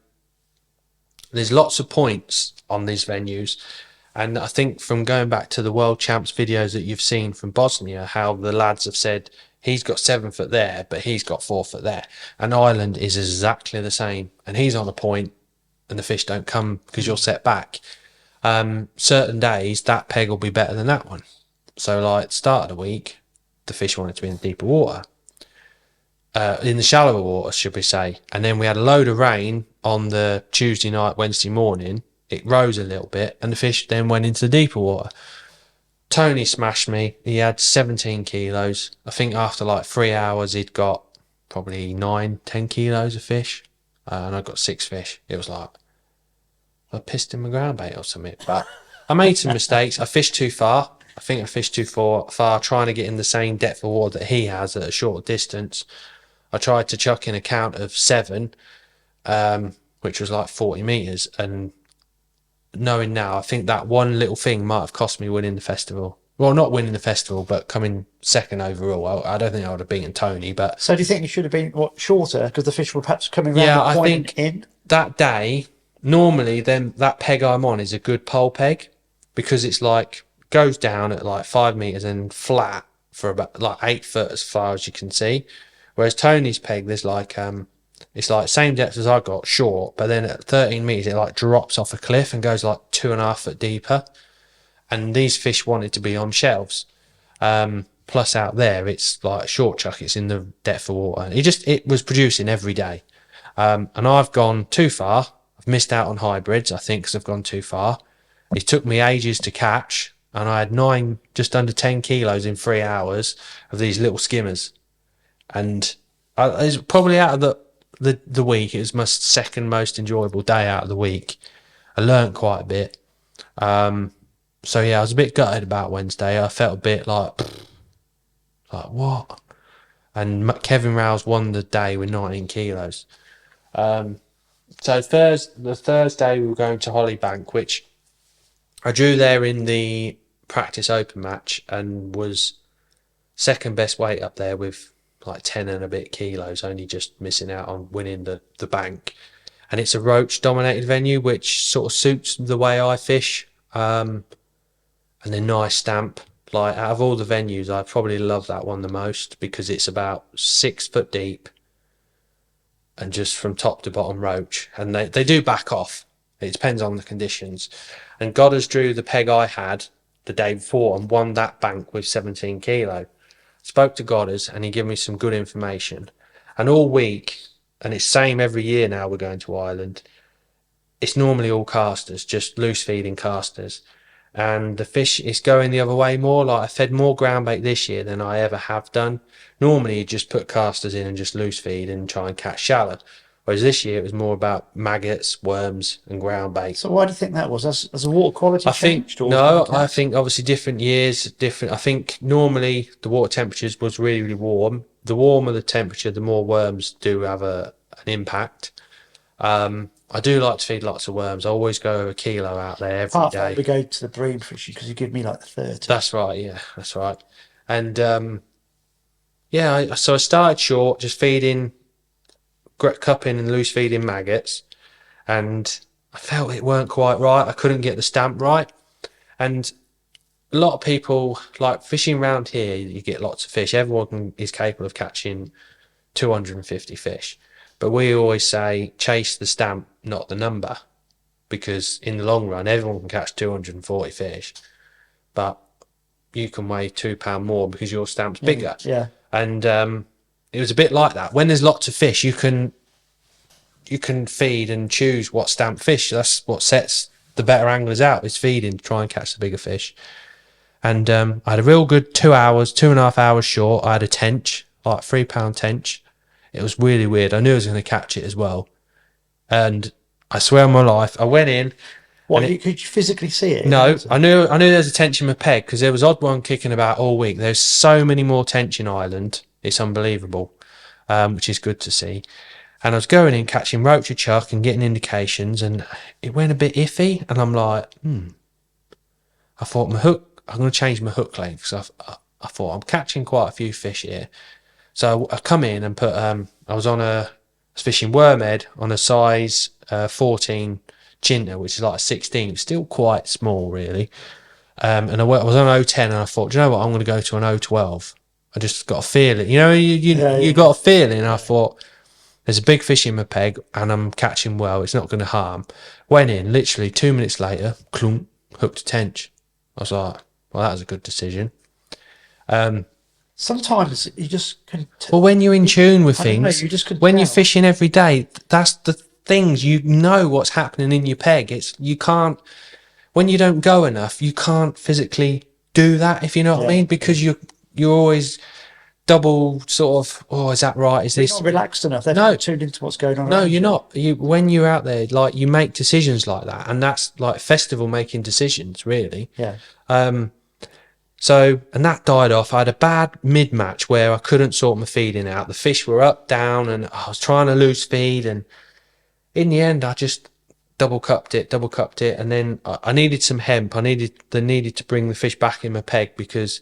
there's lots of points on these venues. And I think from going back to the World Champs videos that you've seen from Bosnia, how the lads have said, he's got 7 foot there, but he's got 4 foot there. And Ireland is exactly the same. And he's on a point, and the fish don't come because you're set back. Certain days, that peg will be better than that one. So, like, start of the week, the fish wanted to be in deeper water. In the shallower water, should we say. And then we had a load of rain on the Tuesday night, Wednesday morning. It rose a little bit, and the fish then went into the deeper water. Tony smashed me. He had 17 kilos. I think after like 3 hours, he'd got probably 9-10 kilos of fish. And I got 6 fish. It was like, I pissed in my ground bait or something. But I made some mistakes. I fished too far. I think I fished too far, trying to get in the same depth of water that he has at a short distance. I tried to chuck in a count of 7, which was like 40 metres. And knowing now, I think that one little thing might have cost me winning the festival. Well, not winning the festival, but coming second overall. I don't think I would have beaten Tony. But so do you think you should have been shorter because the fish were perhaps coming round? Yeah, the point I think in that day, normally then that peg I'm on is a good pole peg, because it's like goes down at like 5 metres and flat for about like 8 foot as far as you can see. Whereas Tony's peg, there's like it's like same depth as I got, short, but then at 13 metres it like drops off a cliff and goes like 2.5 foot deeper. And these fish wanted to be on shelves. Plus out there, it's like a short chuck, it's in the depth of water. It was producing every day. And I've gone too far. I've missed out on hybrids, I think, because I've gone too far. It took me ages to catch, and I had just under 10 kilos in 3 hours of these little skimmers. And it's probably out of the week, it was my second most enjoyable day out of the week. I learnt quite a bit. So yeah, I was a bit gutted about Wednesday. I felt a bit like what? And Kevin Rouse won the day with 19 kilos. So the Thursday we were going to Hollybank, which I drew there in the practice open match and was second best weight up there with like 10 and a bit kilos, only just missing out on winning the bank. And it's a roach dominated venue, which sort of suits the way I fish. And a nice stamp. Like, out of all the venues, I probably love that one the most because it's about 6 foot deep and just from top to bottom roach. And they do back off. It depends on the conditions. And Goddard's drew the peg I had the day before and won that bank with 17 kilo. Spoke to Goddard's and he gave me some good information. And all week, and it's same every year now we're going to Ireland, it's normally all casters, just loose feeding casters. And the fish is going the other way more. Like, I fed more ground bait this year than I ever have done. Normally you just put casters in and just loose feed and try and catch shallow. Whereas this year it was more about maggots, worms and ground bait. So why do you think that was? Has the water quality changed? I think obviously different years, different. I think normally the water temperatures was really, really warm. The warmer the temperature, the more worms do have an impact. I do like to feed lots of worms. I always go a kilo out there every Apart day. from we go to the bream fishing because you give me like 30. That's right, yeah, that's right. And so I started short, just feeding, cupping and loose feeding maggots, and I felt it weren't quite right. I couldn't get the stamp right. And a lot of people, like fishing around here, you get lots of fish. Everyone is capable of catching 250 fish. But we always say chase the stamp, not the number, because in the long run, everyone can catch 240 fish, but you can weigh £2 more because your stamp's bigger. Yeah. And it was a bit like that. When there's lots of fish, you can feed and choose what stamp fish. That's what sets the better anglers out, is feeding to try and catch the bigger fish. And I had a real good 2 hours, 2.5 hours short. I had a tench, like £3 tench. It was really weird. I knew I was going to catch it as well. And I swear on my life, I went in. What, could you physically see it? No, I knew there was a tench in my peg because there was odd one kicking about all week. There's so many more tench in Ireland. It's unbelievable, which is good to see. And I was going in, catching roach or chuck and getting indications, and it went a bit iffy. And I'm like, I thought I'm going to change my hook length because I thought I'm catching quite a few fish here. So I come in and put, I was fishing wormhead on a size 14 chinter, which is like a 16, still quite small really. And I was on 010 and I thought, do you know what, I'm going to go to an 012. I just got a feeling, you got a feeling. And I thought, there's a big fish in my peg and I'm catching well, it's not going to harm. Went in, literally 2 minutes later, clunk, hooked a tench. I was like, well, that was a good decision. Sometimes you just can. Well, when you're in tune with things, when you're tell. fishing every day, that's the things, you know what's happening in your peg. You can't, when you don't go enough, you can't physically do that, if you know what I mean, because you're always double sort of, oh, is that right? Is this? You're not relaxed enough. They're No. not tuned into what's going on. No, around you're you. not. When you're out there, like, you make decisions like that, and that's like festival making decisions, really. Yeah. So, and that died off. I had a bad mid-match where I couldn't sort my feeding out. The fish were up, down, and I was trying to loose feed. And in the end, I just double cupped it. And then I needed some hemp. They needed to bring the fish back in my peg because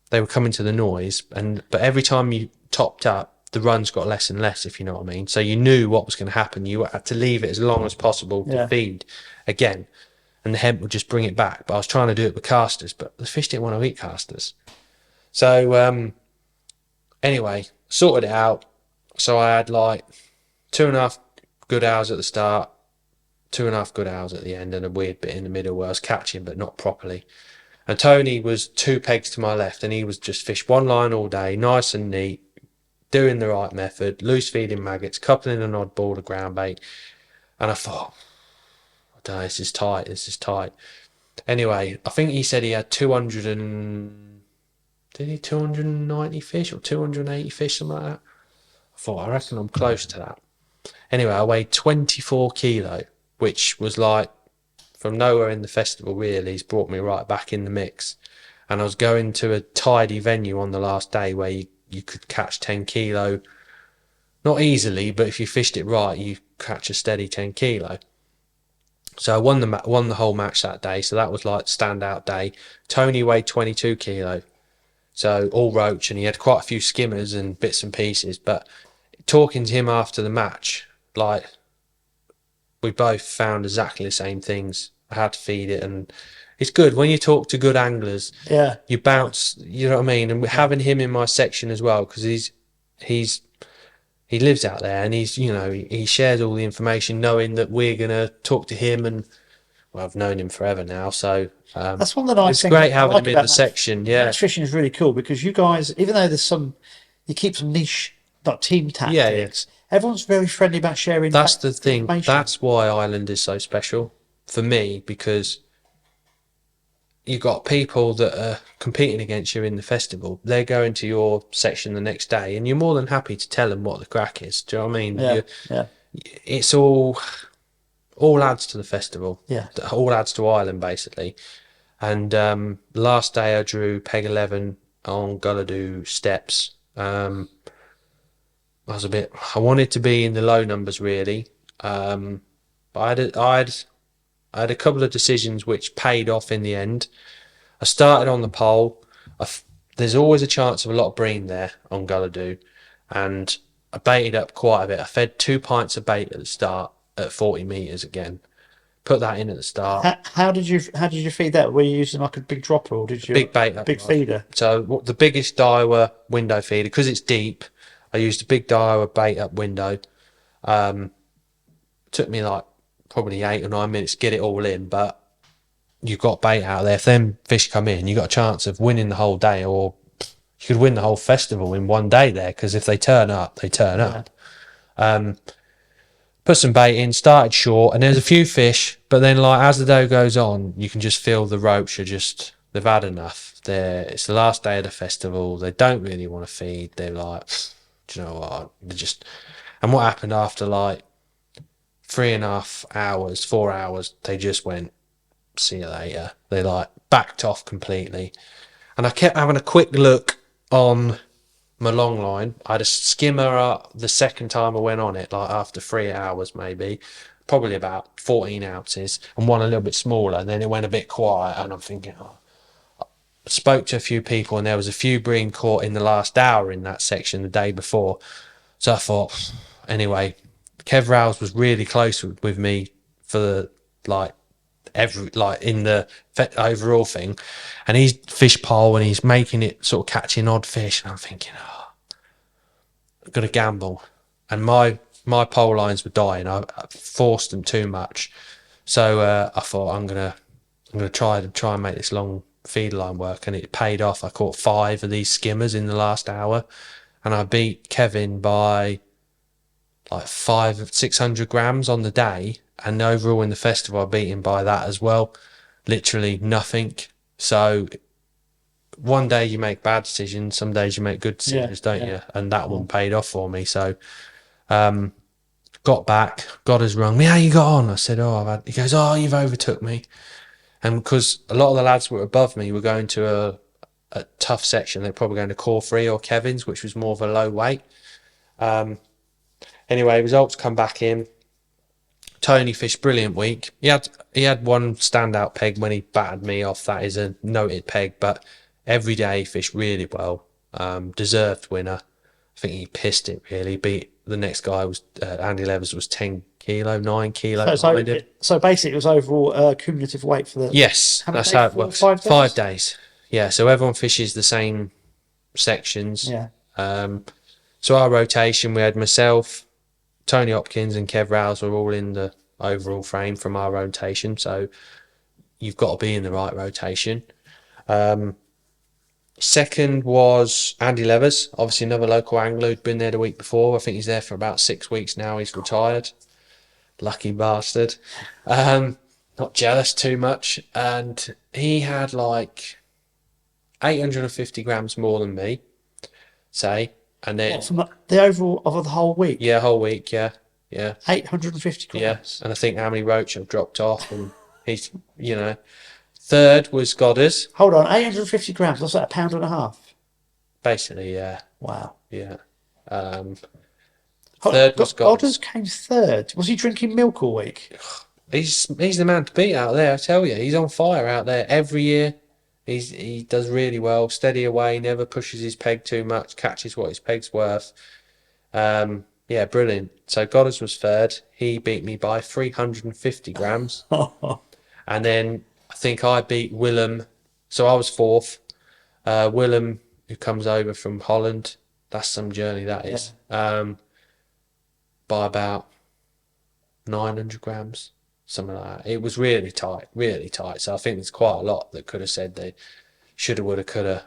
they were coming to the noise. But every time you topped up, the runs got less and less, if you know what I mean. So you knew what was going to happen. You had to leave it as long as possible to feed again. And the hemp would just bring it back. But I was trying to do it with casters, but the fish didn't want to eat casters. So anyway, sorted it out. So I had like 2.5 good hours at the start, 2.5 good hours at the end, and a weird bit in the middle where I was catching but not properly. And Tony was 2 pegs to my left, and he was just fished one line all day, nice and neat, doing the right method, loose feeding maggots, coupling an odd ball of ground bait. And I thought, this is tight. Anyway, I think he said he had 290 fish or 280 fish, something like that. I reckon I'm close to that. Anyway, I weighed 24 kilo, which was like from nowhere in the festival, really. He's brought me right back in the mix. And I was going to a tidy venue on the last day where you could catch 10 kilo, not easily, but if you fished it right, you catch a steady 10 kilo. So I won the whole match that day. So that was like standout day. Tony weighed 22 kilo. So all roach, and he had quite a few skimmers and bits and pieces. But talking to him after the match, like, we both found exactly the same things. I had to feed it, and it's good when you talk to good anglers. Yeah. You bounce, you know what I mean. And having him in my section as well, because he lives out there, and he shares all the information, knowing that we're gonna talk to him. And well, I've known him forever now, so That's one of the nice it's things great I having like him in about the section. Yeah, match fishing is really cool because you guys, even though you keep some niche like team yeah. tactics. Everyone's very friendly about sharing. That's the thing. Information. That's why Ireland is so special for me, because you've got people that are competing against you in the festival. They're going to your section the next day, and you're more than happy to tell them what the crack is. Do you know what I mean? Yeah. It's all adds to the festival. Yeah. All adds to Ireland, basically. And last day I drew peg 11 on Gulladoo steps. I wanted to be in the low numbers, really. But I had a couple of decisions which paid off in the end. I started on the pole. There's always a chance of a lot of bream there on Gulladoo, and I baited up quite a bit. I fed 2 pints of bait at the start at 40 metres again. Put that in at the start. How did you feed that? Were you using like a big dropper, or did you Big bait up, big feeder? So the biggest Daiwa window feeder, because it's deep, I used a big Daiwa bait up window. Took me like probably 8 or 9 minutes to get it all in, but you've got bait out there. If them fish come in, you got a chance of winning the whole day, or you could win the whole festival in one day there, because if they turn up, they turn up. Put some bait in, started short, and there's a few fish, but then like as the day goes on, you can just feel the roach they've had enough. It's the last day of the festival. They don't really want to feed. They're like, do you know what? And what happened after like 3.5 hours, 4 hours, they just went, see you later. They like backed off completely. And I kept having a quick look on my long line. I had a skimmer the second time I went on it, like after 3 hours maybe, probably about 14 ounces, and one a little bit smaller. And then it went a bit quiet, and I'm thinking, I spoke to a few people, and there was a few bream caught in the last hour in that section the day before. So I thought, anyway, Kev Rouse was really close with me for the in the overall thing, and he's fish pole and he's making it sort of catching odd fish, and I'm thinking, I've got to gamble. And my pole lines were dying. I forced them too much, so I thought I'm gonna try and make this long feed line work, and it paid off. I caught 5 of these skimmers in the last hour, and I beat Kevin by like 500-600 grams on the day, and overall in the festival I beat him by that as well. Literally nothing. So one day you make bad decisions, some days you make good decisions, don't you? And that one paid off for me. So got back, God has rung me, how you got on? I said, he goes, you've overtook me. And because a lot of the lads were above me were going to a tough section, they're probably going to Core 3 or Kevin's, which was more of a low weight. Anyway, results come back in. Tony fished brilliant week. He had one standout peg when he battered me off. That is a noted peg, but every day he fished really well. Deserved winner. I think he pissed it really. Beat the next guy was Andy Levers was 10 kilo, 9 kilo. So basically, it was overall cumulative weight for the. Yes, that's how it works. 5 days? 5 days. Yeah, so everyone fishes the same sections. Yeah. So our rotation, we had myself, Tony Hopkins and Kev Rouse were all in the overall frame from our rotation, so you've got to be in the right rotation. Second was Andy Levers, obviously another local angler who'd been there the week before. I think he's there for about 6 weeks now. He's retired. Lucky bastard. Not jealous too much. And he had like 850 grams more than me, say. And then from the overall of the whole week? Yeah, whole week, yeah. 850 grams. Yeah, and I think how many roach have dropped off, and he's, Third was Godders. Hold on, 850 grams, what's that, 1.5 pounds? Basically, yeah. Wow. Yeah. Third was Godders. Godders came third. Was he drinking milk all week? He's the man to beat out there, I tell you. He's on fire out there every year. He does really well, steady away, never pushes his peg too much, catches what his peg's worth. Yeah, brilliant. So Goddard was third. He beat me by 350 grams. And then I think I beat Willem. So I was fourth. Willem, who comes over from Holland, that's some journey that is, by about 900 grams, something like that. It was really tight, really tight. So I think there's quite a lot that could have said they shoulda, woulda, coulda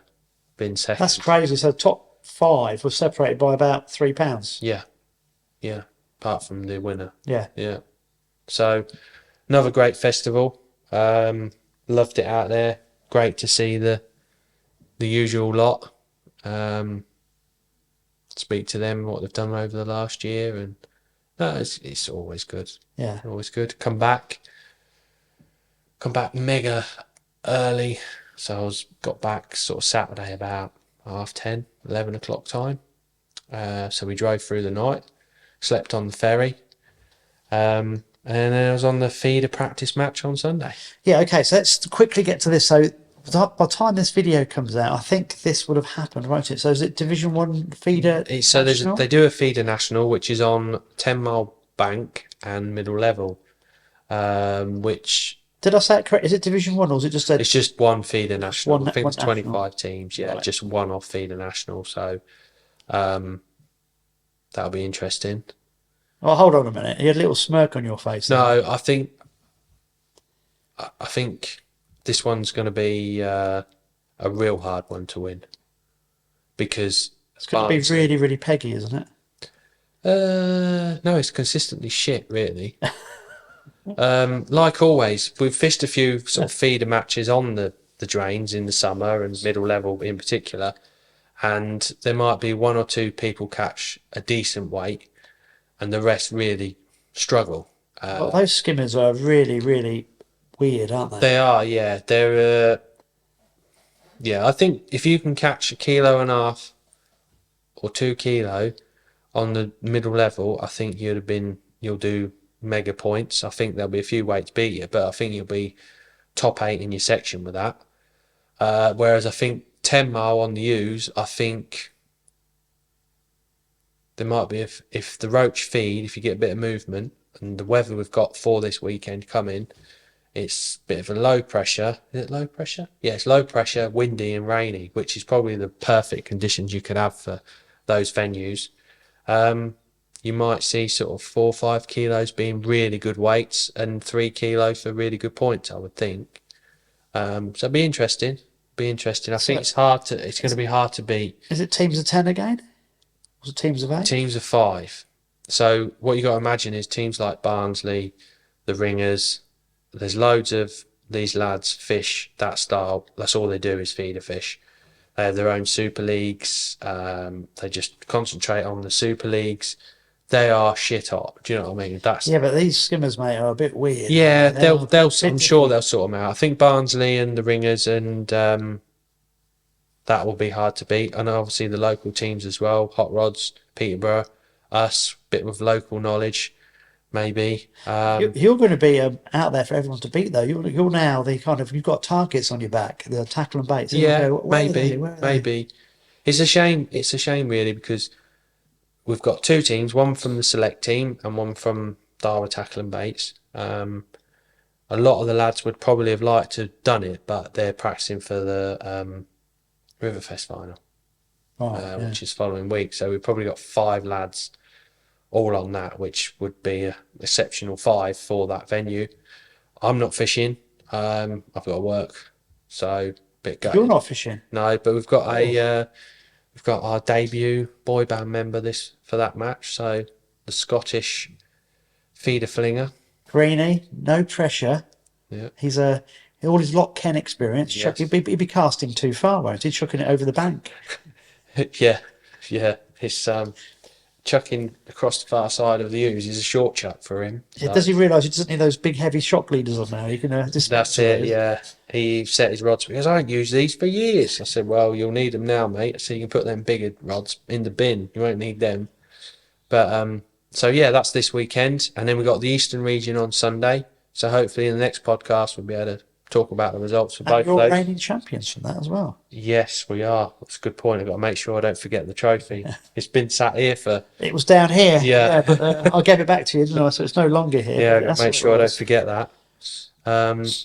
been second. That's crazy. So top 5 was separated by about £3. Yeah, yeah. Apart from the winner. Yeah. Yeah. So another great festival. Loved it out there. Great to see the usual lot. Speak to them, what they've done over the last year, and no, it's always good. Yeah. Always good. Come back mega early. So got back sort of Saturday about 10:30, 11 o'clock time. So we drove through the night, slept on the ferry, and then I was on the feeder practice match on Sunday. Yeah, okay, so let's quickly get to this. So by the time this video comes out, I think this would have happened, won't it? So is it Division 1 feeder So national? they do a feeder national, which is on 10 Mile Bank and Middle Level, which... Did I say it correct? Is it Division 1 or is it just a... It's just one feeder national. I think it's one 25 national. teams, yeah, Right. just one off feeder national. So that'll be interesting. Oh, hold on a minute. You had a little smirk on your face. there. No, I think this one's going to be a real hard one to win because It's going to be really, really peggy, isn't it? no, it's consistently shit, really. Like always, we've fished a few sort of feeder matches on the drains in the summer and middle level in particular, and there might be one or two people catch a decent weight, and the rest really struggle. Well, those skimmers are really, really weird, aren't they? They are, yeah. They're, yeah. I think if you can catch 1.5 kilos or 2 kilo on the middle level, I think you'll do mega points. I think there'll be a few weights beat you, but I think you'll be top 8 in your section with that. Whereas I think 10 mile on the U's, I think there might be if the roach feed, if you get a bit of movement, and the weather we've got for this weekend coming, it's a bit of a low pressure. Is it low pressure? Yeah, it's low pressure, windy and rainy, which is probably the perfect conditions you could have for those venues. You might see sort of 4 or 5 kilos being really good weights and 3 kilos for really good points, I would think. So it'd be interesting. I think it's going to be hard to beat. Is it teams of 10 again? Was it teams of 8? Teams of 5. So what you got to imagine is teams like Barnsley, the Ringers. There's loads of these lads fish that style. That's all they do is feeder fish. They have their own super leagues. They just concentrate on the super leagues. They are shit hot. Do you know what I mean? Yeah, but these skimmers, mate, are a bit weird. Yeah, They're I'm sure they'll sort them out. I think Barnsley and the Ringers and that will be hard to beat. And obviously the local teams as well. Hot Rods, Peterborough, us, bit of local knowledge, maybe. You're going to be out there for everyone to beat, though. You're now you've got targets on your back. The Tackle and Bates. Yeah, Go, Where are they? maybe. It's a shame really because we've got 2 teams, one from the select team and one from Daiwa Tackle and Bates. A lot of the lads would probably have liked to have done it, but they're practicing for the Riverfest final, which is following week. So we've probably got 5 lads all on that, which would be an exceptional 5 for that venue. I'm not fishing. I've got to work, so a bit gutted. You're not fishing? No, but we've got we've got our debut boy band member for that match. So the Scottish feeder flinger. Greeny, no pressure. Yeah. He's all his Lock Ken experience. Yes. He'd be casting too far, won't he? Chucking it over the bank. yeah. His chucking across the far side of the Ouse is a short chuck for him. Yeah, does he realise he doesn't need those big heavy shock leaders on now? You can That's it, yeah. He set his rods because I haven't used these for years. I said, well, you'll need them now, mate. So you can put them bigger rods in the bin. You won't need them. But so yeah, that's this weekend, and then we got the Eastern region on Sunday. So hopefully in the next podcast we'll be able to talk about the results for And both you're those. reigning champions from that as well. Yes, we are. That's a good point. I've got to make sure I don't forget the trophy. It's been sat here for... It was down here. Yeah. But I gave it back to you, didn't I? So it's no longer here. Yeah, but I've got that's to make what it sure I don't was. forget that.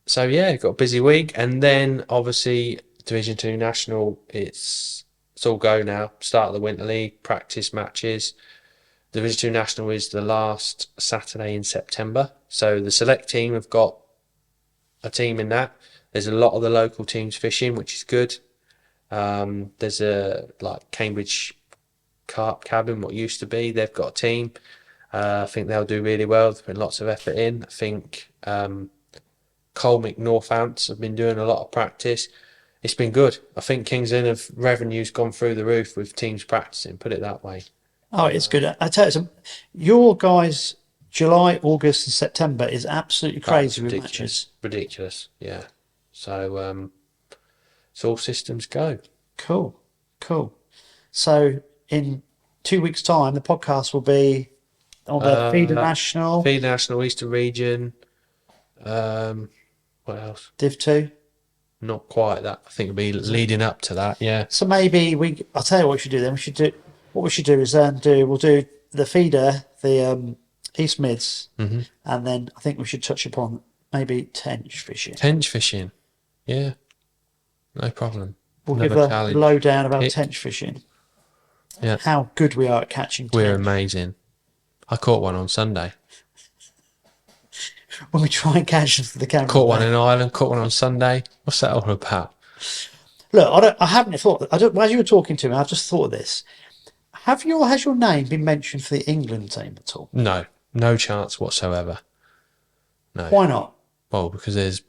So yeah, got a busy week, and then obviously Division 2 National, it's all go now. Start of the Winter League, practice matches. Division 2 National is the last Saturday in September. So the select team have got a team in that. There's a lot of the local teams fishing, which is good. There's a like Cambridge Carp Cabin, what used to be. They've got a team. I think they'll do really well. They've put lots of effort in. I think Colmick Northants have been doing a lot of practice. It's been good. I think Kings Lynn have revenue's gone through the roof with teams practicing, put it that way. Oh, it's good. I tell you, your guys, July, August, and September is absolutely crazy with matches. Ridiculous, yeah. So, it's all systems go. Cool. So, in 2 weeks' time, the podcast will be on the Feeder National. Feeder National, Eastern Region. What else? Div 2. Not quite that. I think it'll be leading up to that, yeah. So maybe I'll tell you what we should do then. What we should do is we'll do the feeder, the East Mids, and then I think we should touch upon maybe tench fishing. Tench fishing, yeah, no problem. We'll Another give a challenge. lowdown about tench fishing. Yeah, how good we are at catching tench. We're amazing. I caught one on Sunday. When we try and catch them for the camera. Caught one in Ireland. Caught one on Sunday. What's that all about? Look, I haven't thought. As you were talking to me, I just thought of this. Has your name been mentioned for the England team at all? No chance whatsoever. No. Why not? Well, because there's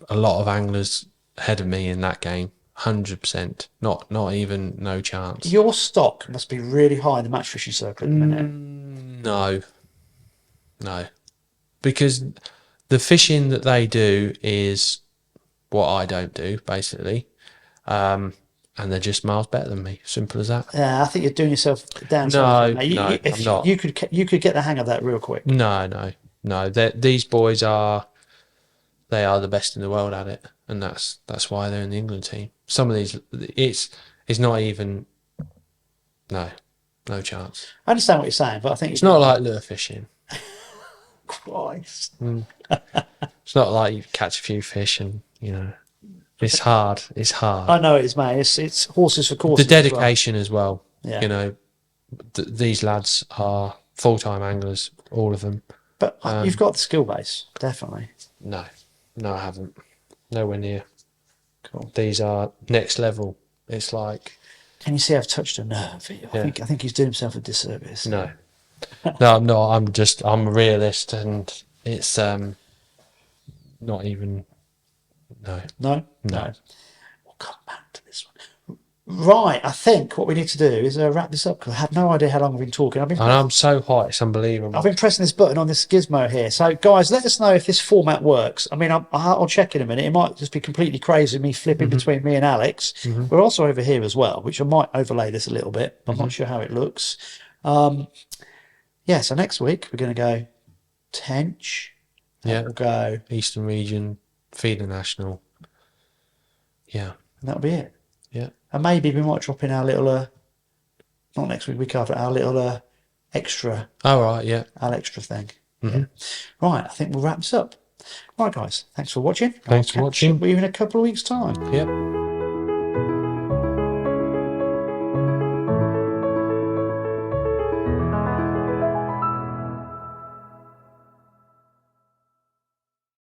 a lot of anglers ahead of me in that game. 100%. Not even no chance. Your stock must be really high in the match fishing circle at the minute. No. Because the fishing that they do is what I don't do, basically. And they're just miles better than me. Simple as that. Yeah, I think you're doing yourself down. No, I'm not. You could get the hang of that real quick. No. These boys are the best in the world at it, and that's why they're in the England team. Some of these, it's not even. No chance. I understand what you're saying, but I think it's not like lure fishing. Christ. It's not like you catch a few fish and it's hard. I know it is, mate. It's horses for courses. The dedication as well. Yeah. These lads are full-time anglers, all of them. But you've got the skill base, definitely. No, I haven't. Nowhere near. Cool. These are next level. It's like. Can you see I've touched a nerve? I think he's doing himself a disservice. No, I'm not. I'm a realist, and it's not even. No. We'll come back to this one. Right, I think what we need to do is wrap this up because I have no idea how long I've been talking. I'm so hot, it's unbelievable. I've been pressing this button on this gizmo here. So, guys, let us know if this format works. I mean, I'll check in a minute. It might just be completely crazy, me flipping between me and Alex. We're also over here as well, which I might overlay this a little bit. I'm not sure how it looks. So next week we're going to go Tench. Yeah. We'll go Eastern Region, Feeder National. Yeah. And that'll be it. Yeah. And maybe we might drop in our little, not next week after, our little extra. Oh, right, yeah. Our extra thing. Yeah. Right, I think we'll wrap this up. Right, guys, thanks for watching. Thanks for watching. We'll see you in a couple of weeks' time. Yep.